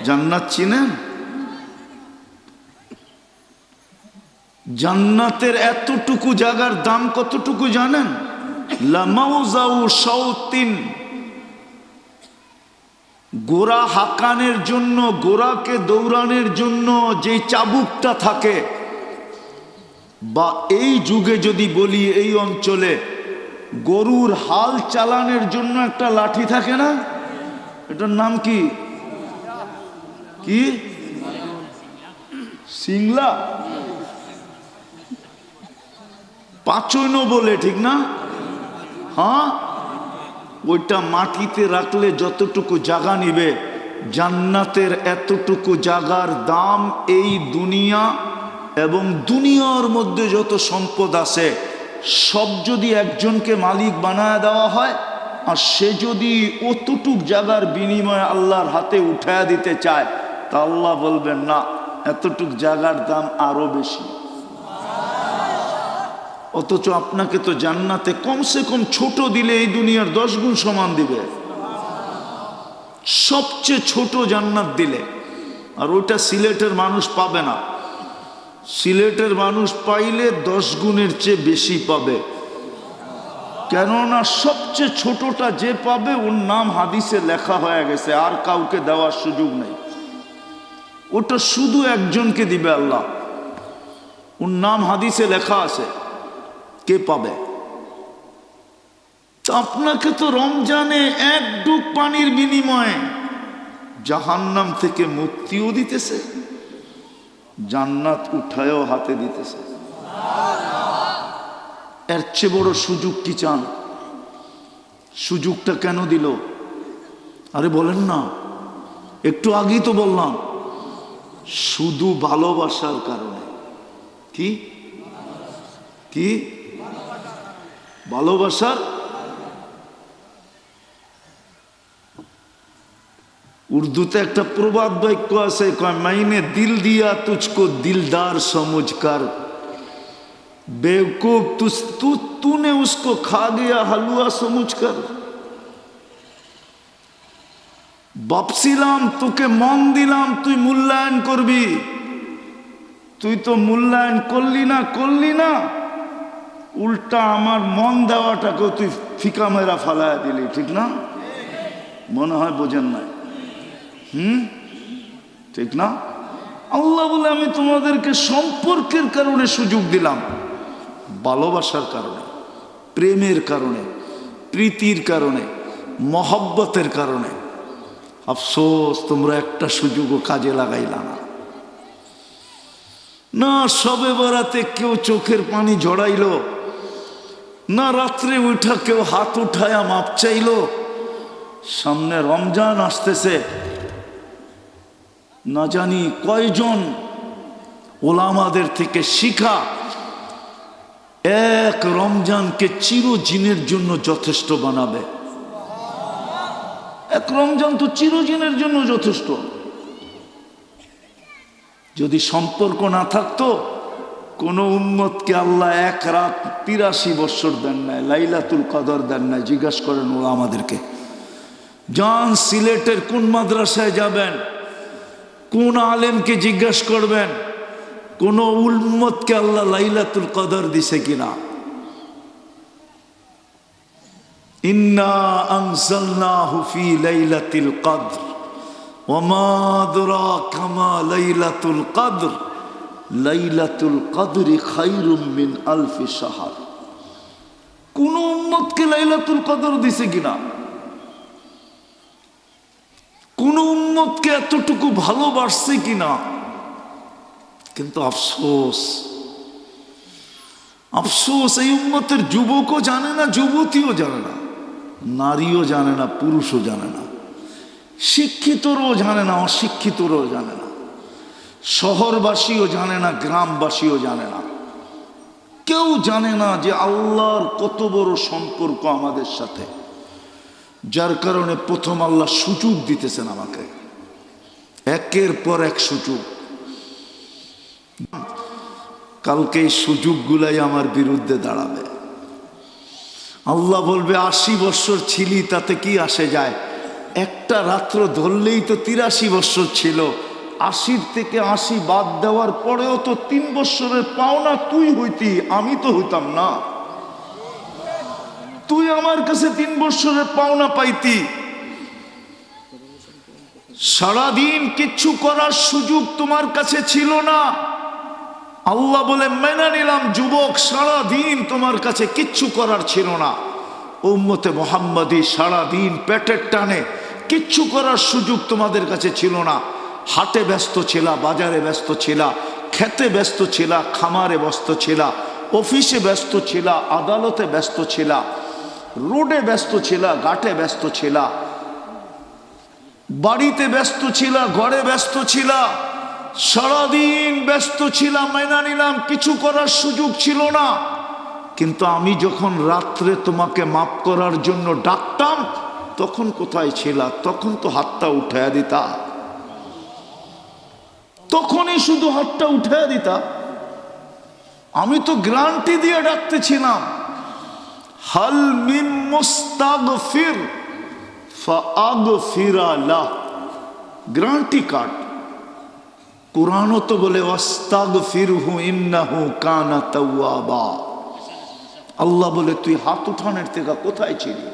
জান্নাত চিনেন? জান্নাতের এতটুকু জায়গার দাম কতটুকু জানেন? লামাউজাউ শাওতিন, গোরা হাকানের জন্য, গোরাকে দৌড়ানোর জন্য যে চাবুকটা থাকে, বা এই যুগে যদি বলি এই অঞ্চলে গরুর হাল চালানোর জন্য একটা লাঠি থাকে না, এটার নাম কি? কি? সিংলা, পাঁচইন বলে, ঠিক না? হ্যাঁ, ওইটা মাটিতে রাখলে যতটুকু জায়গা নিবে, জান্নাতের এতটুকু জায়গার দাম এই দুনিয়া এবং দুনিয়ার মধ্যে যত সম্পদ আছে সব যদি একজনকে মালিক বানায় দেওয়া হয়, আর সে যদি অতটুক জায়গার বিনিময়ে আল্লাহর হাতে উঠায়া দিতে চায়, তা আল্লাহ বলবেন না, এতটুক জায়গার দাম আরো বেশি। অথচ আপনাকে তো জান্নাতে কমসে কম ছোট দিলে এই দুনিয়ার 10 গুণ সমান দিবে, সবচেয়ে ছোট জান্নাত দিলে। আর ওইটা সিলেটের মানুষ পাবে না। সিলেটের মানুষ পাইলে 10 গুণের চেয়ে বেশি পাবে, কেননা সবচেয়ে ছোটটা যে পাবে ওর নাম হাদিসে লেখা হয়ে গেছে, আর কাউকে দেওয়ার সুযোগ নেই। ওটা শুধু একজনকে দিবে আল্লাহ, ওর নাম হাদিসে লেখা আছে, কে পাবে? আপনাকে তো রমজানে এক ডুব পানির বিনিময়ে জাহান্নাম থেকে মুক্তিও দিতেছে, জান্নাত উঠায়ও হাতে দিতেছে। এর চেয়ে বড় সুযোগ কি চান? সুযোগটা কেন দিল? আরে বলেন না, একটু আগেই তো বললাম, শুধু ভালোবাসার কারণে। কি কি? ভালোবাসার। উর্দুতে একটা প্রবাদ বাক্য আছে, কয় মাইনে দিল দিয়া তুঝকো দিলদার সমঝকর, বেवकूफ तूने उसको खा गया हलवा समझकर। ভাবছিলাম তোকে মন দিলাম তুই মূল্যায়ন করবি, তুই তো মূল্যায়ন করলি না, উল্টা আমার মন দেওয়াটাকেও তুই ফিকা মেরা ফালায়া দিলি, ঠিক না? মনে হয় বোঝেন নাই। ঠিক না? আল্লাহ বলে আমি তোমাদেরকে সম্পর্কের কারণে সুযোগ দিলাম, ভালোবাসার কারণে, প্রেমের কারণে, প্রীতির কারণে, মহব্বতের কারণে। আফসোস তোমরা একটা সুযোগও কাজে লাগাইলা না। না সবে বরাতে কেউ চোখের পানি ঝরাইল, না রাত্রে উঠা কেউ হাত উঠায়া মাপ চাইল। সামনে রমজান আসতেছে, না জানি কয়জন ওলামাদের থেকে শিখা এক রমজানকে চিরদিনের জন্য যথেষ্ট বানাবে। এক রমজান তো চিরদিনের জন্য যথেষ্ট। যদি সম্পর্ক না থাকতো, কোন উম্মতকে আল্লাহ এক রাত 83 বছর দেন নাই, লাইলাতুল কদর দেন নাই। জিজ্ঞাসা করেন ওরা আমাদেরকে, যান সিলেটের কোন মাদ্রাসায় যাবেন, কোন আলেমকে জিজ্ঞাসা করবেন, কোন উম্মতকে আল্লাহ লাইলাতুল কদর দিছে কিনা? ইন্না আনজালনাহু ফি লাইলাতিল কদর ওয়া মা আদরাকা মা লাইলাতুল কদর লাইলাতুল কদরি খায়রুম মিন আলফি শাহর। কোন উম্মতকে লাইলাতুল কদর দিছে কিনা? কোন উম্মতকে এতটুকু ভালোবাসছে কিনা? কিন্তু আফসোস, আফসোস এই উম্মতের যুবকও জানে না, যুবতীও জানে না, নারীও জানে না, পুরুষও জানে না, শিক্ষিতরও জানে না, অশিক্ষিতরও জানে না, শহরবাসীও জানে না, গ্রামবাসীও জানে না। কেউ জানে না যে আল্লাহর কত বড় সম্পর্ক আমাদের সাথে, যার কারণে প্রথম আল্লাহ সুযোগ দিতেছেন আমাকে, একের পর এক সুযোগ। কালকে এই সুযোগগুলাই আমার বিরুদ্ধে দাঁড়াবে। আল্লাহ বলবে 80 বছর ছিলি তাতে কি আসে যায়, একটা রাত্র ধরলেই তো 83 বছর ছিল। 80 থেকে 80 বাদ দেওয়ার পরেও তো 3 বছরের পাওনা তুই হইতি, আমি তো হইতাম না। তুই আমার কাছে 3 বছরের পাওনা পাইতি। সারাদিন কিচ্ছু করার সুযোগ তোমার কাছে ছিল না। আল্লাহ বলে মেনে নিলাম যুবক, সারাদিন তোমার কাছে কিচ্ছু করার ছিল না। উম্মতে মুহাম্মাদি সারাদিন পেটের টানে কিচ্ছু করার সুযোগ তোমাদের কাছে ছিল না। হাটে ব্যস্ত ছিলা, বাজারে ব্যস্ত ছিলা, খেতে ব্যস্ত ছিলা, খামারে ব্যস্ত ছিলা, অফিসে ব্যস্ত ছিলা, আদালতে ব্যস্ত ছিলা, রোডে ব্যস্ত ছিলা, ঘাটে ব্যস্ত ছিলা, বাড়িতে ব্যস্ত ছিলা, ঘরে ব্যস্ত ছিলা, সারাদিন ব্যস্ত ছিলাম। মাইনা নিলাম কিছু করার সুযোগ ছিল না। কিন্তু আমি যখন রাত্রে তোমাকে মাফ করার জন্য ডাকতাম তখন কোথায় ছিলা? তখন তো হাতটা উঠাইয়া দিতা, তখনই শুধু হাতটা উঠাইয়া দিতা। আমি তো গ্যারান্টি দিয়ে ডাকতেছিলাম, হাল মিন মুস্তাগফির ফাগফিরা লাহ, গ্যারান্টি কার্ড। কুরআনও তো বলে ওয়াস্তাগফিরহু ইন্নাহু কানা তাওয়াবা। আল্লাহ বলে তুই হাত উঠানোর থেকে কোথায় ছিলি?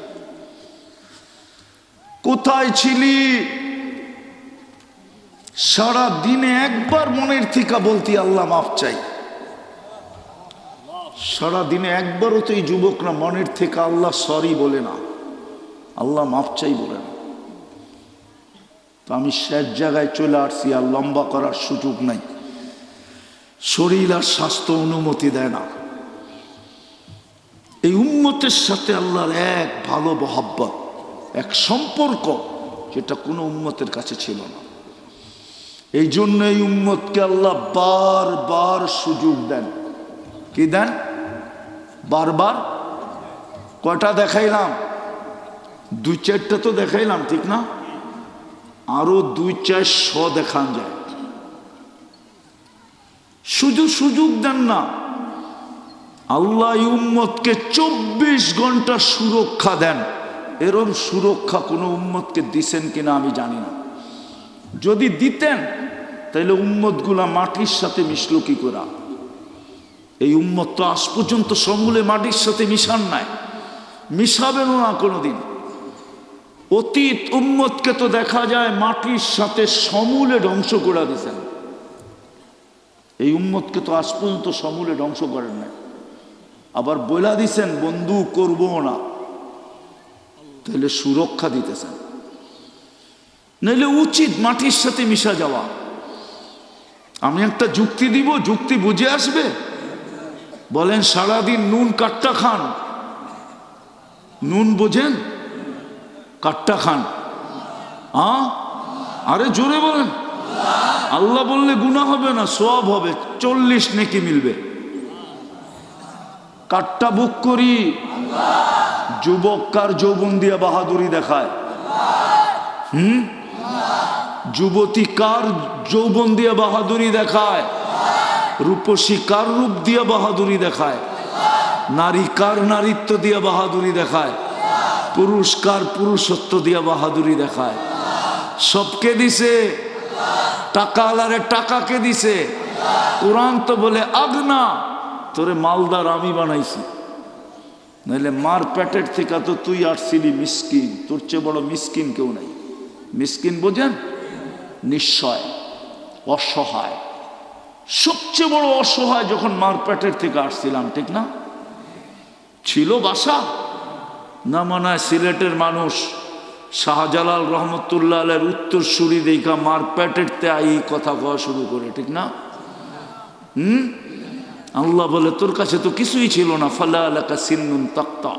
কোথায় ছিলি? সারা দিনে একবার মনের থেকে বলতি আল্লাহ মাফ চাই। সারা দিনে একবারও তো এই যুবকরা মনের থেকে আল্লাহ সরি বলে না, আল্লাহ মাফ চাই বলে না। তো আমি শেষ জায়গায় চলে আসছি, আর লম্বা করার সুযোগ নাই, শরীর আর স্বাস্থ্য অনুমতি দেয় না। এই উম্মতের সাথে আল্লাহর এক ভালো মহব্বত, এক সম্পর্ক যেটা কোনো উম্মতের কাছে ছিল না। এই জন্য এই উম্মতকে আল্লাহ বারবার সুযোগ দেন। কি দেন? বারবার। কয়টা দেখাইলাম? 2-4টা তো দেখাইলাম, ঠিক না? আরো 2-400 দেখান যায়। শুধু সুযোগ দেন না, আল্লাহ উম্মতকে 24 ঘন্টা সুরক্ষা দেন। এরম সুরক্ষা কোনো উম্মতকে দিছেন কিনা আমি জানি না। যদি দিতেন তাহলে উম্মতগুলা মাটির সাথে মিশলো কি করে? এই উম্মত তো আজ পর্যন্ত সমূলে মাটির সাথে মিশান নাই, মিশাবেনও না কোনোদিন। অতীত উম্মতকে তো দেখা যায় মাটির সাথে সমূলে ধ্বংস করে দিয়েছেন। এই উম্মতকে তো আজ পর্যন্ত সমূলে ধ্বংস করেন নাই। আবার বইলা দিছেন বন্ধু করবো না, তাহলে সুরক্ষা দিতেছেন। নইলে উচিত মাটির সাথে মিশা যাওয়া। আমি একটা যুক্তি দিব, যুক্তি বুঝে আসবে? বলেন সারাদিন নুন কাট্টা খান, নুন বোঝেন? কাট্টা খান, আরে জোরে বলেন। আল্লাহ বললে গুনাহ হবে না, সওয়াব হবে, 40 নেকি মিলবে। কাট্টা বুক করি। যুবক কার যৌবন দিয়ে বাহাদুরি দেখায়? যুবতী কার যৌবন দিয়ে বাহাদুরি দেখায়? রূপসী কার রূপ দিয়ে বাহাদুরি দেখায়? নারী কার নারীত্ব দিয়ে বাহাদুরি দেখায়? পুরুষ কার পুরুষত্ব দিয়ে বাহাদুরি দেখায়? সবকে দিছে। টাকা আলারে টাকাকে দিছে। কোরআন তো বলে আগনা, তোরে মালদার আমি বানাইছি। নাহলে মার পেটের থেকে তো তুই আসছিলি মিসকিন, তোর চেয়ে বড় মিসকিন কেউ নাই। মিসকিন বোঝেন? নিঃস্বয়, অসহায়। সবচেয়ে বড় অসহায় যখন মার পেটের থেকে আসছিলাম, ঠিক না? ছিল বাসা না? মনে হয় সিলেটের মানুষ শাহজালাল রহমতুল্লাহ আলের উত্তরসূরি দেখা মার পেটের তে আই কথা কওয়া শুরু করে, ঠিক না? আল্লাহ বলে তোর কাছে তো কিছুই ছিল না। ফালা আলাকা সিন্নুন তাক্তা,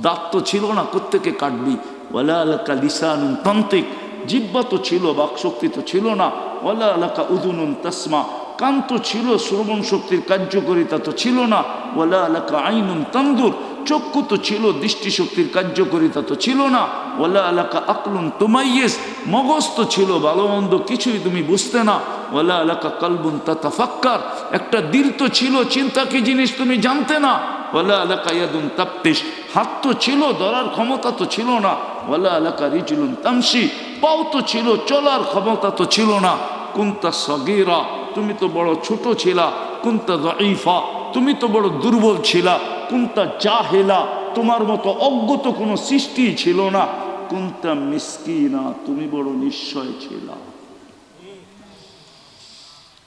দাঁত তো ছিল না, কোত্থেকে কাটবি? ওয়ালা আলাকা লিসানুন তান্তিক, জিহ্বা তো ছিল, বাকশক্তি তো ছিল না। ওয়ালা আলাকা উদুনুন তাসমা, কান তো ছিল, শ্রবণ শক্তির কার্যকারিতা তো ছিল না। ওয়ালা আলাকা আইনুন তানদুর, চক্ষু তো ছিল, দৃষ্টিশক্তির কার্যকারিতা তো ছিল না। ওয়ালা আলাকা আকলুন তুমাইয়িজ, মগজ তো ছিল, ভালো মন্দ কিছুই তুমি বুঝতে না। ওয়ালা আলাকা কলবুন তাতাফাক্কার, একটা দিল তো ছিল, চিন্তা কি জিনিস তুমি জানতে না। ওয়ালা আলাকা ইয়াদুন তাফতিশ, হাত তো ছিল, ধরার ক্ষমতা তো ছিল না। ওয়ালা আলাকা রিজলুন তামশি, পাও তো ছিল, চলার ক্ষমতা তো ছিল না। কুনতা সগীরা, তুমি তো বড় ছোট ছিলা। কুনতা দাঈফা, তুমি তো বড় দুর্বল ছিলা। কুনতা জাহেলা, তোমার মতো অজ্ঞ তো কোনো সৃষ্টি ছিল না। কুনতা মিসকিনা, তুমি বড় নিঃস্বয় ছিলা।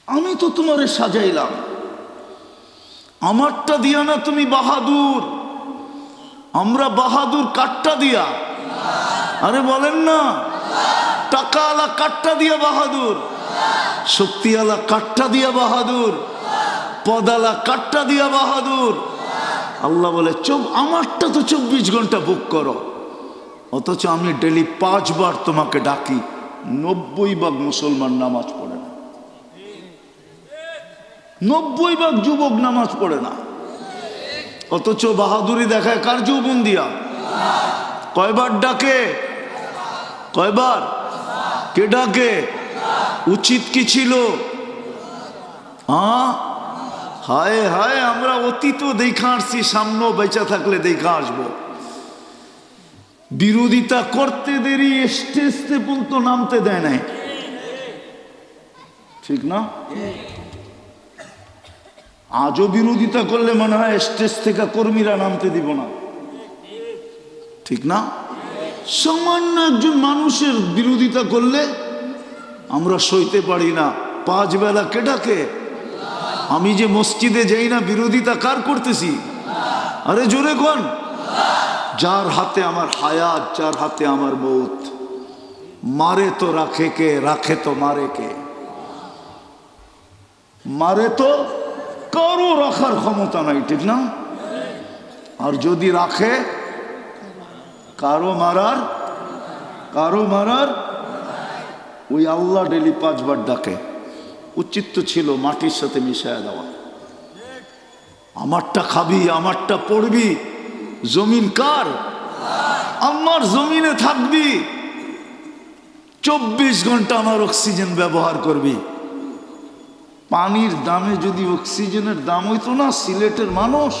আমি তো তোমারে সাজাইলাম, আমারটা দিয়া না তুমি বাহাদুর। আমরা বাহাদুর কাটটা দিয়া? আরে বলেন না, টাকাওয়ালা কাটটা দিয়া বাহাদুর, শক্তিওয়ালা কাটটা দিয়া বাহাদুর, পদালা কাটটা দিয়া বাহাদুর। আল্লাহ বলে আমারটা তো 24 ঘন্টা বুক করো, অথচ আমি ডেলি 5 বার তোমাকে ডাকি। 90% মুসলমান নামাজ পড়ে না, 90% যুবক নামাজ পড়ে না, অথচ বাহাদুরি দেখায় কার যৌবন দিয়া? কয়বার ডাকে? কয়বার? কে ডাকে? উচিত কি ছিল? হায় হায়, আমরা অতীত দেখা আসছি, সামনেও বেঁচে থাকলে দেখা আসবো। বিরোধিতা করতে দেরি, স্টেজ পর্যন্ত নামতে দেয় নাই, ঠিক না? আজও বিরোধিতা করলে মনে হয় স্টেজ থেকে কর্মীরা নামতে দিব না, ঠিক না? সামান্য একজন মানুষের বিরোধিতা করলে আমরা সইতে পারি না। 5 বেলা কে ডাকে? আমি যে মসজিদে যাই না, বিরোধিতা কার করতেছি? আরে জোরে কোন? যার হাতে আমার হায়াত, যার হাতে আমার মৌত। মারে তো রাখে কে, রাখে তো মারে কে? মারে তো কারো রাখার ক্ষমতা নাই, ঠিক না? আর যদি রাখে, কারো মারার ওই আল্লাহ ডেলি 5 বার ডাকে। উচিত তো ছিল মাটির সাথে মিশায়া দেওয়া। আমারটা খাবি, আমারটা পড়বি, জমিন কার? আমার জমিনে থাকবি, 24 ঘন্টা আমার অক্সিজেন ব্যবহার করবি। পানির দামে যদি অক্সিজেনের দাম হইতো না, সিলেটের মানুষ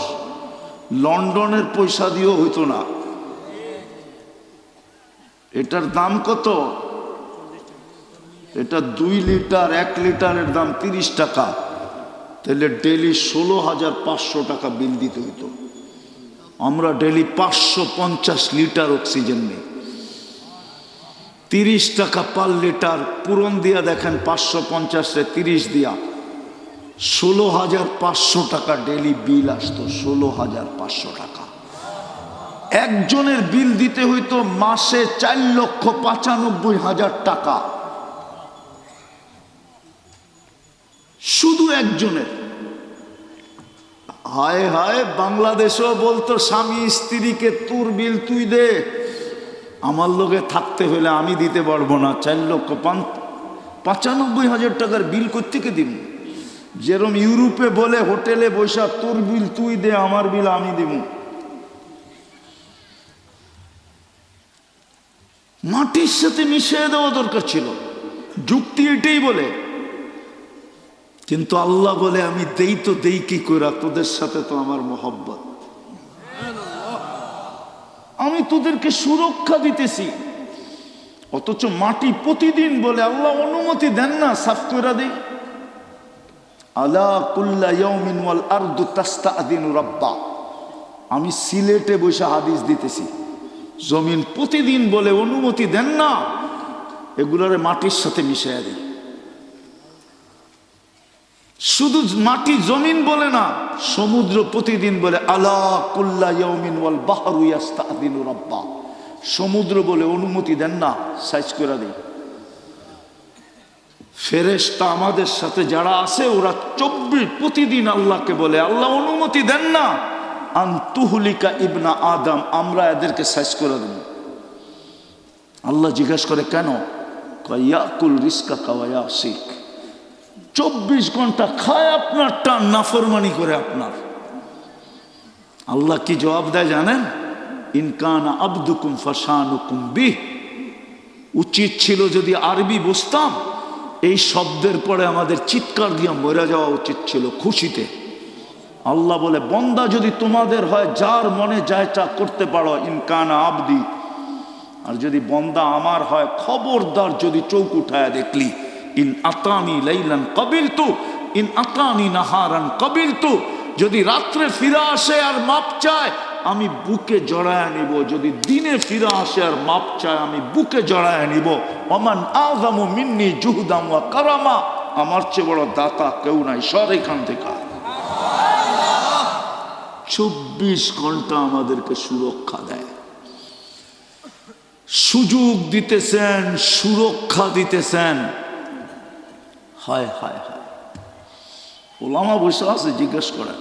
লন্ডনের পয়সা দিয়েও হইতো না। এটার দাম কত? এটা 2 লিটার, 1 লিটারের দাম 30 টাকা। তাহলে ডেলি 16,500 টাকা বিল দিতে হইতো। আমরা ডেলি 550 লিটার অক্সিজেন নিই, 30 টাকা পার লিটার। পূরণ দিয়া দেখেন, 550 30 দিয়া 16,500 টাকা ডেলি বিল আসতো। 16,500 টাকা একজনের বিল দিতে হইতো মাসে 4,95,000 টাকা, শুধু একজনের। হায় হায়, বাংলাদেশেও বলতো স্বামী স্ত্রীকে, তোর বিল তুই দে, আমার লোকে থাকতে হলে আমি দিতে পারবো না। 4,95,000 টাকার বিল কোত্থেকে দিব? যেরকম ইউরোপে বলে হোটেলে বৈশা, তোর বিল তুই দে, আমার বিল আমি দিব। মাটির সাথে মিশিয়ে দেওয়া দরকার ছিল, যুক্তি এটাই বলে। কিন্তু আল্লাহ বলে, আমি দেই তো দেই কি কইরা, তোদের সাথে তো আমার মহব্বত, আমি তোদেরকে সুরক্ষা দিতেছি। অথচ মাটি প্রতিদিন বলে, আল্লাহ অনুমতি দেন না সাফ কইরা দেই। আলা কুল্লা ইয়াউমিন ওয়াল আরদু তাস্তাআযিনু রাব্বা। আমি সিলেটে বসে হাদিস দিতেছি, জমিন প্রতিদিন বলে অনুমতি দেন না, এগুলারে মাটির সাথে মিশিয়ে দেয়। শুধু মাটি জমিন বলে না, সমুদ্র প্রতিদিন বলে, আলা কুল্লা ইয়াউমিন ওয়াল বাহরু ইয়াস্তাআযিনু রাব্বা। সমুদ্র বলে অনুমতি দেন না, সাইজ করে দেয়। ফেরেশতা আমাদের সাথে যারা আছে, ওরা প্রতিদিন আল্লাহকে বলে, আল্লাহ অনুমতি দেন না, আনতুহলিকা ইবনা আদম, আমরা এদেরকে সাইজ করে দেব। আল্লাহ জিজ্ঞাসা করে, কেন? ইয়াকুল রিজকা ওয়া শিক, 24 ঘন্টা খায় আপনার টান, নাফরমানি করে আপনার। আল্লাহ কি জবাব দেয় জানেন? ইনকানা আবদুকুম ফাশানুকুম বিহ। উচিত ছিল যদি আরবি বুঝতাম, এই শব্দের পরে আমাদের চিৎকার দিয়ে মরে যাওয়া উচিত ছিল খুশিতে। আল্লাহ বলে বন্দা যদি তোমাদের হয় যার মনে যায় তা করতে পারো ইনকানা আবদি, আর যদি বন্দা আমার হয় খবরদার যদি চোখ উঠায় দেখলি ইন আতানি লাইলান কবিলতু ইন আতানি নাহারান কবিলতু, যদি রাত্রে ফিরে আসে আর মাপ চায় আমি বুকে জড়ায় নিব, যদি দিনে ফিরে আসে আর মাপ চায় আমি বুকে জড়ায় নিব। ওমান আযামু মিন্নি জুহদাম ওয়া কারামা, আমার চেয়ে বড় দাতা কেউ নাই। সর এখান থেকে। 24 ঘন্টা আমাদেরকে সুরক্ষা দেয়, সুযোগ দিতেছেন, সুরক্ষা দিতেছেন। হায় হায় হায়, ওলামা বসে আছে, জিজ্ঞেস করেন,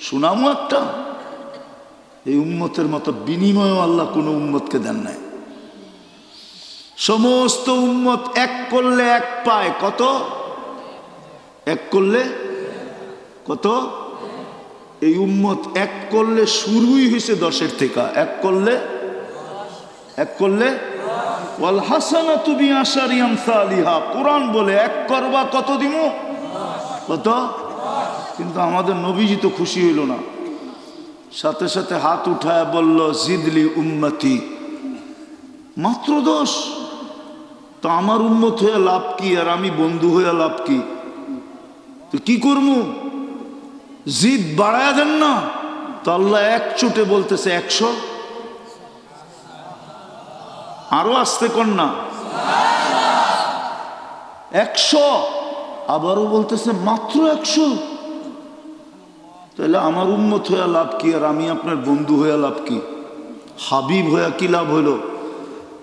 শোনামো একটা। এই উম্মতের মতো বিনিময় আল্লাহ কোনো উম্মতকে দেন নাই। সমস্ত উম্মত এক করলে এক পায়। কত? এক করলে কত? এই উম্মত এক করলে শুরুই হয়েছে 10 থেকে। এক করলে ওয়াল হাসানাতু বিআশারি আমসালিহা, কোরআন বলে এক করবা কত দিমু? কত? কিন্তু আমাদের নবীজি তো খুশি হইল না, সাথে সাথে হাত উঠায় বলল জিদলি উম্মতি, মাত্র 10। তো আমার উম্মত হয়ে লাভ কি, আর আমি বন্ধু হয়ে লাভ কি? তো কি করবো? জিদ বাড়ায় দেন না। তো আল্লাহ এক চোটে বলতেছে 100, আরো আসতে কর না 100, আবারও বলতেছে মাত্র 100। তাহলে আমার উম্মত হয়ে লাভ কি, আর আমি আপনার বন্ধু হয়ে লাভ কি? হাবিব হয়ে কি লাভ হইল?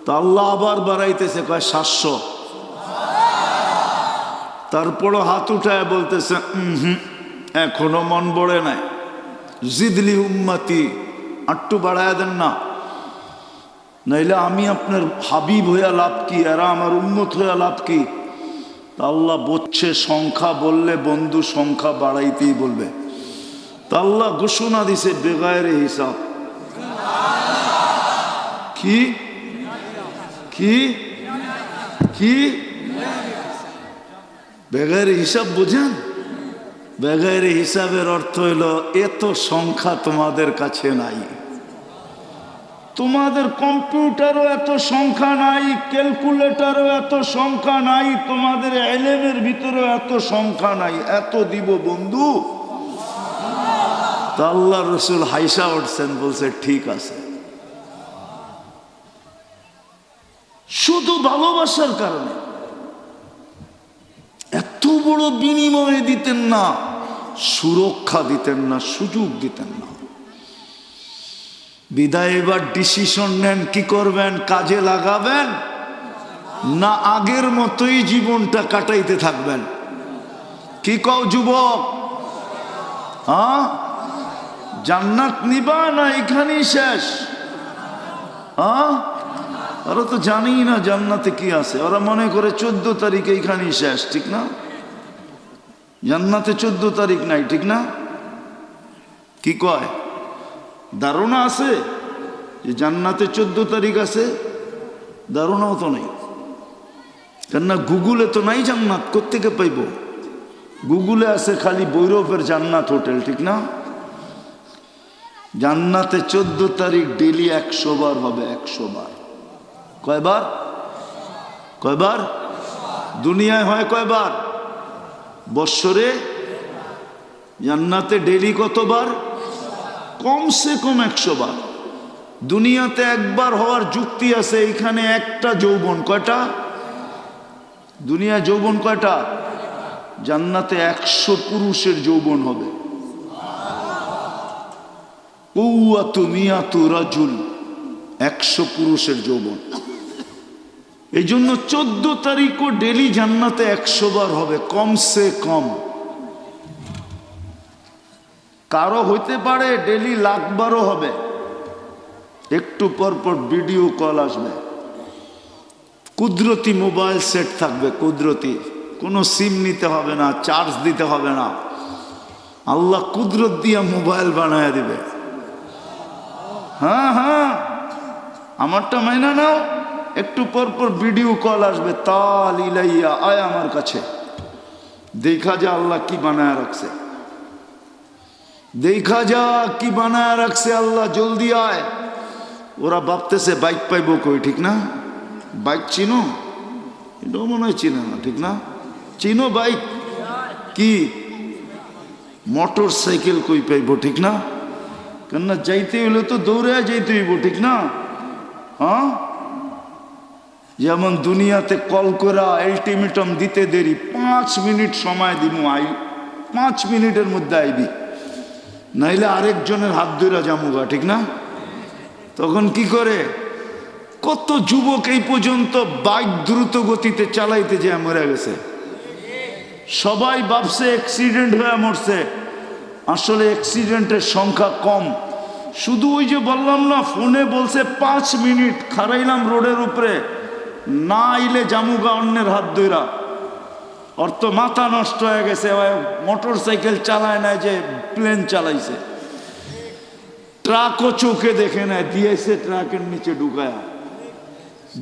তা আল্লাহ আবার বাড়াইতেছে, কয় 700। তারপরও হাত উঠায় বলতেছে এখনো মন বড়ে নাই, জিদলি উম্মতি, আটটু বাড়ায় দেন না, নাইলে আমি আপনার হাবিব হইয়া লাভ কি, এরা আমার উম্মত হইয়া লাভ কি? তা আল্লাহ বলছে সংখ্যা বললে বন্ধু সংখ্যা বাড়াইতেই বলবে। তা আল্লাহ ঘোষণা দিছে বেগায়ের হিসাব। কি কি কি বেগায়ের হিসাব বোঝেন? বেগায়ের হিসাবের অর্থ হইল এত সংখ্যা তোমাদের কাছে নাই, তোমাদের কম্পিউটারও এত সংখ্যা নাই, ক্যালকুলেটরও এত সংখ্যা নাই, তোমাদের এলেমের ভিতরেও এত সংখ্যা নাই, এত দিব বন্ধু। তা আল্লাহ রসুল হাইসা উঠছেন, বলছে ঠিক আছে। শুধু ভালোবাসার কারণে এত বড় বিনিময় দিতেন না, সুরক্ষা দিতেন না, সুযোগ দিতেন না। বিদায় এবার ডিসিশন নেন, কি করবেন? কাজে লাগাবেন না আগের মতোই জীবনটা কাটাইতে থাকবেন? কি কও যুবক? হ্যাঁ, জান্নাত নিবা না এখানেই শেষ? হ্যাঁ, ওরা তো জানি না জান্নাতে কি আছে, ওরা মনে করে 14 তারিখ এইখানেই শেষ, ঠিক না? জান্নাতে 14 তারিখ নাই, ঠিক না? কি কয়? ধারণা আছে যে জান্নাতে 14 তারিখ আছে? ধারণাও তো নেই, কেননা গুগলে তো নাই জান্নাত, কোত্থেকে পাইব? গুগলে আছে খালি বৈরবের জান্নাত হোটেল, ঠিক না? জান্নাতে 14 তারিখ ডেলি 100 বার হবে, 100 বার। কয়বার? কয়বার? দুনিয়ায় হয় কয়বার? বৎসরে। জান্নাতে ডেলি কতবার? কমসে কম 100 বার। দুনিয়াতে একবার হওয়ার যুক্তি আছে, এইখানে একটা যৌবন। কয়টা? দুনিয়ায় যৌবন কয়টা? জান্নাতে 100 পুরুষের যৌবন হবে। কুওয়াতু মিয়াতু রাজুল, 100 পুরুষের যৌবন। এই জন্য 14 তারিখও ডেলি জান্নাতে 100 বার হবে কমসে কম। কারো হইতে পারে ডেলি 1,00,000 বারও হবে। একটু পর পর ভিডিও কল আসবে, কুদরতি মোবাইল সেট থাকবে, কুদরতি, কোনো সিম নিতে হবে না, চার্জ দিতে হবে না, আল্লাহ কুদরত দিয়া মোবাইল বানায় দিবে। হ্যাঁ হ্যাঁ, আমারটা মাইনা নাও। একটু পর পর ভিডিও কল আসবে, তাল ইলাইয়া, আয় আমার কাছে, দেখা যা আল্লাহ কি বানায় রাখছে। দেখা যা কি বানায় রাখছে আল্লাহ, জলদি আয়। ওরা ভাবতেছে বাইক পাইবো কই, ঠিক না? বাইক চিনো? এটাও মনে হয় চিনে না, ঠিক না? চিনো বাইক কি? মোটর সাইকেল কই পাইবো, ঠিক না? কেননা যাইতে হলে তো দৌড়ে যাইতে হইব, ঠিক না? হ্যাঁ, যেমন দুনিয়াতে কল করা আলটিমেটাম দিতে দেরি, 5 মিনিট সময় দিব, 5 মিনিটের মধ্যে আইবি, নাইলে আরেকজনের হাত ধরে জামুগা, ঠিক না? তখন কি করে? কত যুবক এই পর্যন্ত বাইক দ্রুত গতিতে চালাইতে যেয়ে মরে গেছে। সবাই ভাবছে অ্যাক্সিডেন্ট হয়ে মরছে, আসলে অ্যাক্সিডেন্টের সংখ্যা কম। শুধু ওই যে বললাম না, ফোনে বলছে 5 মিনিট খারাইলাম রোডের উপরে, না আইলে জামুগা অন্যের হাত ধইরা। অর্থ মাথা নষ্ট হয়ে গেছে, মোটর সাইকেল চালায় না যে প্লেন চালাইছে। ট্রাকও চোখে দেখে নেয়, দিয়েছে ট্রাকের নিচে ঢুকায়া।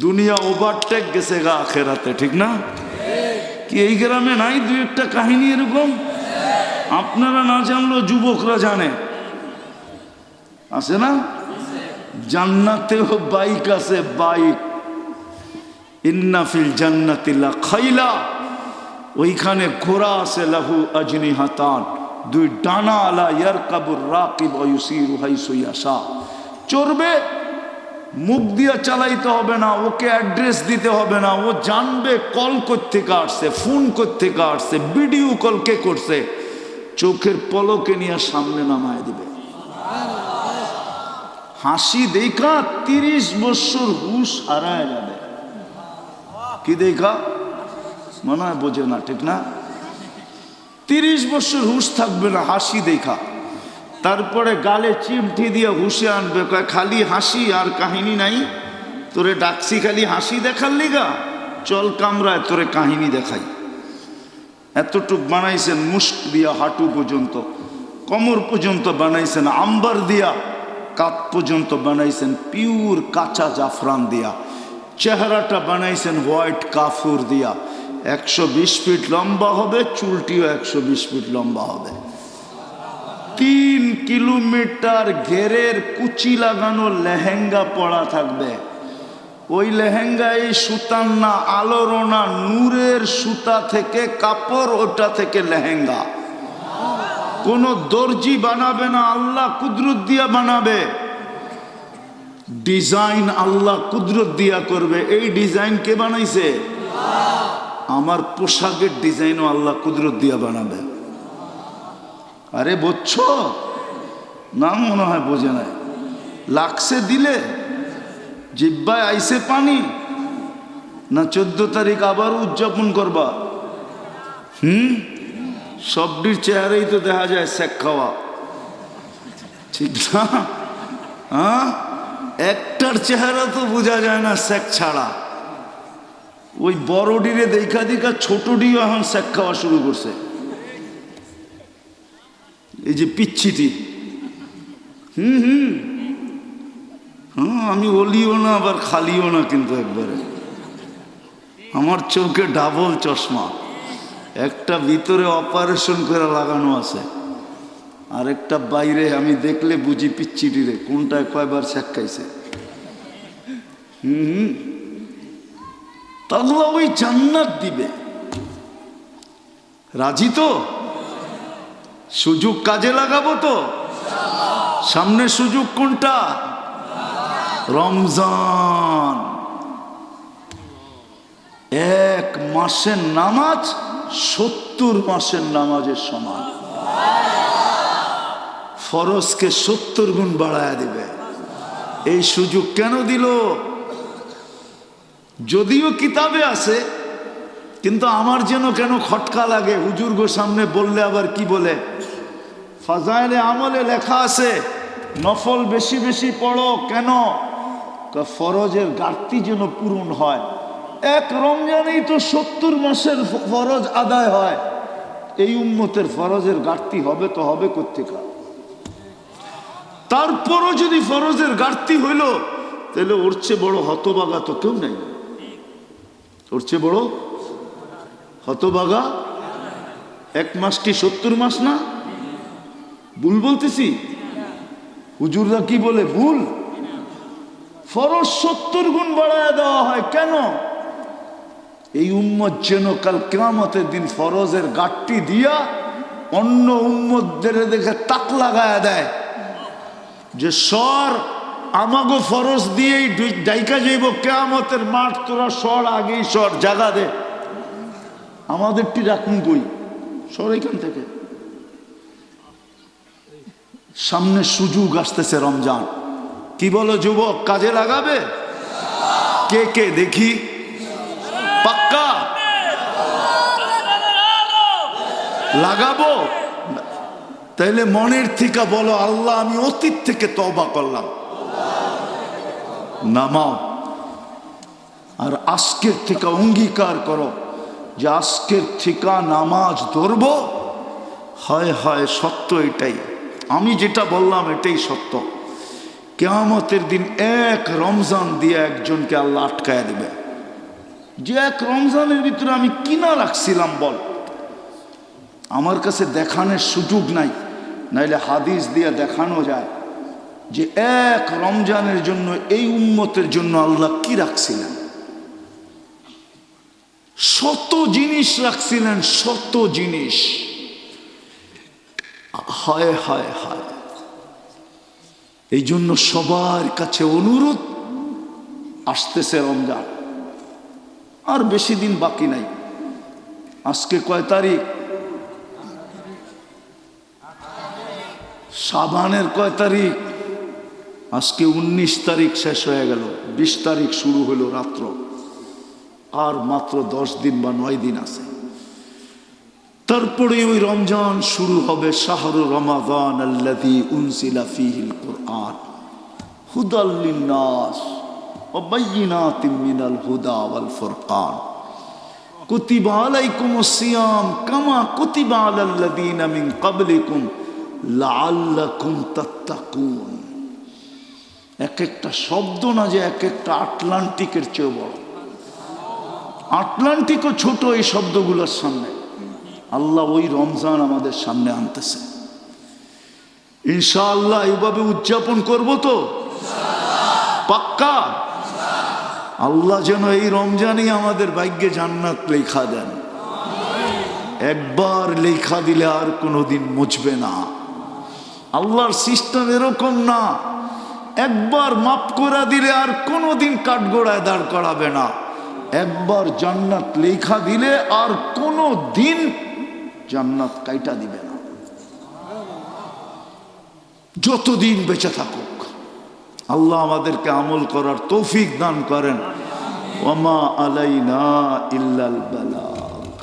দুনিয়া ওভারটেক গেছে গা আখেরাতে, ঠিক না? কি এই গ্রামে নাই দুই একটা কাহিনী এরকম? আপনারা না জানলেও যুবকরা জানে, আছে না? জান্নাতেও বাইক আছে, বাইক। ইন্না ফিল জান্নাতি লা খাইলা, ওইখানে ঘোড়া আছে, লাহু আজনিহাতান, 2 ডানা আলা, ইয়ারকাবুর রাকিব ওয়া ইউসিরু হাইসু ইয়াশা। চড়বে, মুখ দিয়া চালাইতে হবে না, ওকে অ্যাড্রেস দিতে হবে না, ও জানবে কল কোত্থেকে আসছে, ফোন কোত্থেকে আসছে, ভিডিও কল কে করছে, চোখের পলকে নিয়ে সামনে নামায় দিবে। হাসি দেখা 30 বছর হুশ হারায় যাবে। কি দেখা? মনে হয় বোঝে না, ঠিক না? 30 বছর হুশ থাকবে না হাসি দেখা। তারপরে গালে চিমটি দিয়ে হুশে আনবে, কয় খালি হাসি আর কাহিনী নাই, তোরে ডাকছি খালি হাসি দেখার লিগা, চল কামরায় তোরে কাহিনী দেখাই। এতটুক বানাইছেন মুস্ক দিয়া হাঁটু পর্যন্ত, কোমর পর্যন্ত বানাইছেন আম্বার দিয়া, কাপ পর্যন্ত বানাইছেন পিওর কাঁচা জাফরান দিয়া, চেহারাটা বানাইছেন হোয়াইট কাফুর দিয়া। 120 ফিট লম্বা হবে, চুলটিও 120 ফিট লম্বা হবে। 3 কিলোমিটার ঘেরের কুচি লাগানো লেহেঙ্গা পরা থাকবে। ওই লেহেঙ্গায় সুতার না, আলোর না, নূরের সুতা থেকে কাপড়, ওটা থেকে লেহেঙ্গা। কোন দর্জি বানাবে না, আল্লাহ কুদরত দিয়া বানাবে। ডিজাইন আল্লাহ কুদরত দিয়া করবে। এই ডিজাইন কে বানাইছে? আমার পোশাকের ডিজাইনও আল্লাহ কুদরত দিয়া বানাবে। আরে বুঝছো না? মনে হয় বোঝে নাই। লাগছে দিলে, জিব্বায় আইসে পানি না? 14 তারিখ আবার উদযাপন করবা? সবটির চেহারাই তো দেখা যায় সেক খাওয়া, ঠিক না? হ্যাঁ, একটার চেহারা তো বোঝা যায় না সেক ছাড়া। ওই বড়ডিরে দেখা দেখা ছোটডিও এখন সেক খাওয়া শুরু করছে। এই যে পিচ্ছিটি, হ্যাঁ, আমি অলিও না আবার খালিও না, কিন্তু একবারে আমার চোখে ডাবল চশমা, একটা ভিতরে অপারেশন করে লাগানো আছে, আরেকটা বাইরে। আমি দেখলে বুঝি পিচ্ছিটি রে কোনটায় কয়বার শেখ খাইছে। তাহলে ওই জান্নাত দিবে, রাজি তো? সুযোগ কাজে লাগাবো তো? সামনে সুযোগ কোনটা? রমজান। 1 মাসের নামাজ 70 মাসের নামাজের সমান। ফরজকে 70 গুণ বাড়ায় দিবে। এই সুযোগ কেন দিল? যদিও কিতাবে আছে, কিন্তু আমার যেন কেন খটকা লাগে। হুজুর গো সামনে বললে আবার কি বলে, ফাজাইলে আমলে লেখা আছে নফল বেশি বেশি পড়ো। কেন? ফরজের ঘাটতি যেন পূরণ হয়। 1 রমজানেই তো 70 মাসের ফরজ আদায় হয়। এই উম্মতের ফরজের ঘাটতি হবে তো হবে কোত্থেকে? তারপরও যদি ফরজের ঘাটতি হইল, তাহলে ওর চেয়ে বড় হতভাগা তো কেউ নাই। ওর চেয়ে বড় হতভাগা 1 মাসটি 70 মাস না? ভুল বলতেছি? হুজুররা কি বলে ভুল? ফরজ 70 গুণ বাড়ায় দেওয়া হয় কেন? এই উম্মত যেন কাল কিয়ামতের দিন ফরজের গাঁটটি দিয়া অন্য উম্মতদের দেখে তাক লাগায় দেয় যে সর আমাগো ফরজ দিয়েই ডাইকা যাইব কিয়ামতের মাঠ, তোরা সর আগেই সর, জাগা দে, আমাদেরটি রাখুন কই, সর এখান থেকে। সামনে সুযোগ আসতেছে রমজান, কি বলো যুবক, কাজে লাগাবে? কে কে দেখি, পাক্কা লাগাবো? তাইলে মনের থেকে বলো, আল্লাহ আমি অতীত থেকে তওবা করলাম, নামাও। আর আজকের থেকে অঙ্গীকার করো যে আজকের থেকে নামাজ ধরবো। হয় হয় সত্য এটাই, আমি যেটা বললাম এটাই সত্য। কিয়ামতের দিন এক রমজান দিয়ে একজনকে আল্লাহ আটকায় দেবে, যে এক রমজানের ভিতরে আমি কিনা রাখছিলাম বল, আমার কাছে দেখানোর সুযোগ নাই, নাইলে হাদিস দিয়ে দেখানো যায় যে এক রমজানের জন্য এই উম্মতের জন্য আল্লাহ কি রাখছিলেন, শত জিনিস রাখছিলেন, শত জিনিস। হায় হায় হায়, এই জন্য সবার কাছে অনুরোধ, আসতেছে রমজান, আর বেশি দিন বাকি নাই। আজকে কয় তারিখ? শাবানের কয় তারিখ? আজকে 19 তারিখ শেষ হয়ে গেল, 20 তারিখ শুরু হলো রাত্র, আর মাত্র 10 দিন বা 9 দিন আছে। তারপরে ওই রমজান শুরু হবে। শাহরু রমাদান আল্লাযী উনজিলা ফীহিল কুরআন হুদাল লিন-নাস ওয়া বায়্যিনাতিম মিনাল হুদা ওয়াল ফুরকান কুতিবা আলাইকুমুস সিয়াম কামা কুতিবা আলাল্লাযীনা মিন ক্বাবলিকুম লাআল্লাকুম তাত্তাকুন। এক একটা শব্দ না যে এক একটা আটলান্টিকের চেয়ে বড়, আটলান্টিকও ছোট এই শব্দগুলোর সামনে। আল্লাহ ওই রমজান আমাদের সামনে আনতেছে, ইনশাআল্লাহ এইভাবে উদযাপন করব তো পাক্কা। আল্লাহ যেন এই রমজানই আমাদের ভাগ্যে জান্নাত লেখা দেন। একবার লেখা দিলে আর কোনোদিন মুছবে না। আল্লাহর সিস্টেম এরকম না, একবার মাফ করে দিলে আর কোনোদিন কাঠগোড়ায় দাঁড় করাবে না। একবার জান্নাত লেখা দিলে আর কোনো দিন জান্নাত কাইটা দিবে না, যতদিন বেঁচে থাকুক। আল্লাহ আমাদেরকে আমল করার তৌফিক দান করেন। ওয়ামা আলাইনা ইল্লাল বালাগ।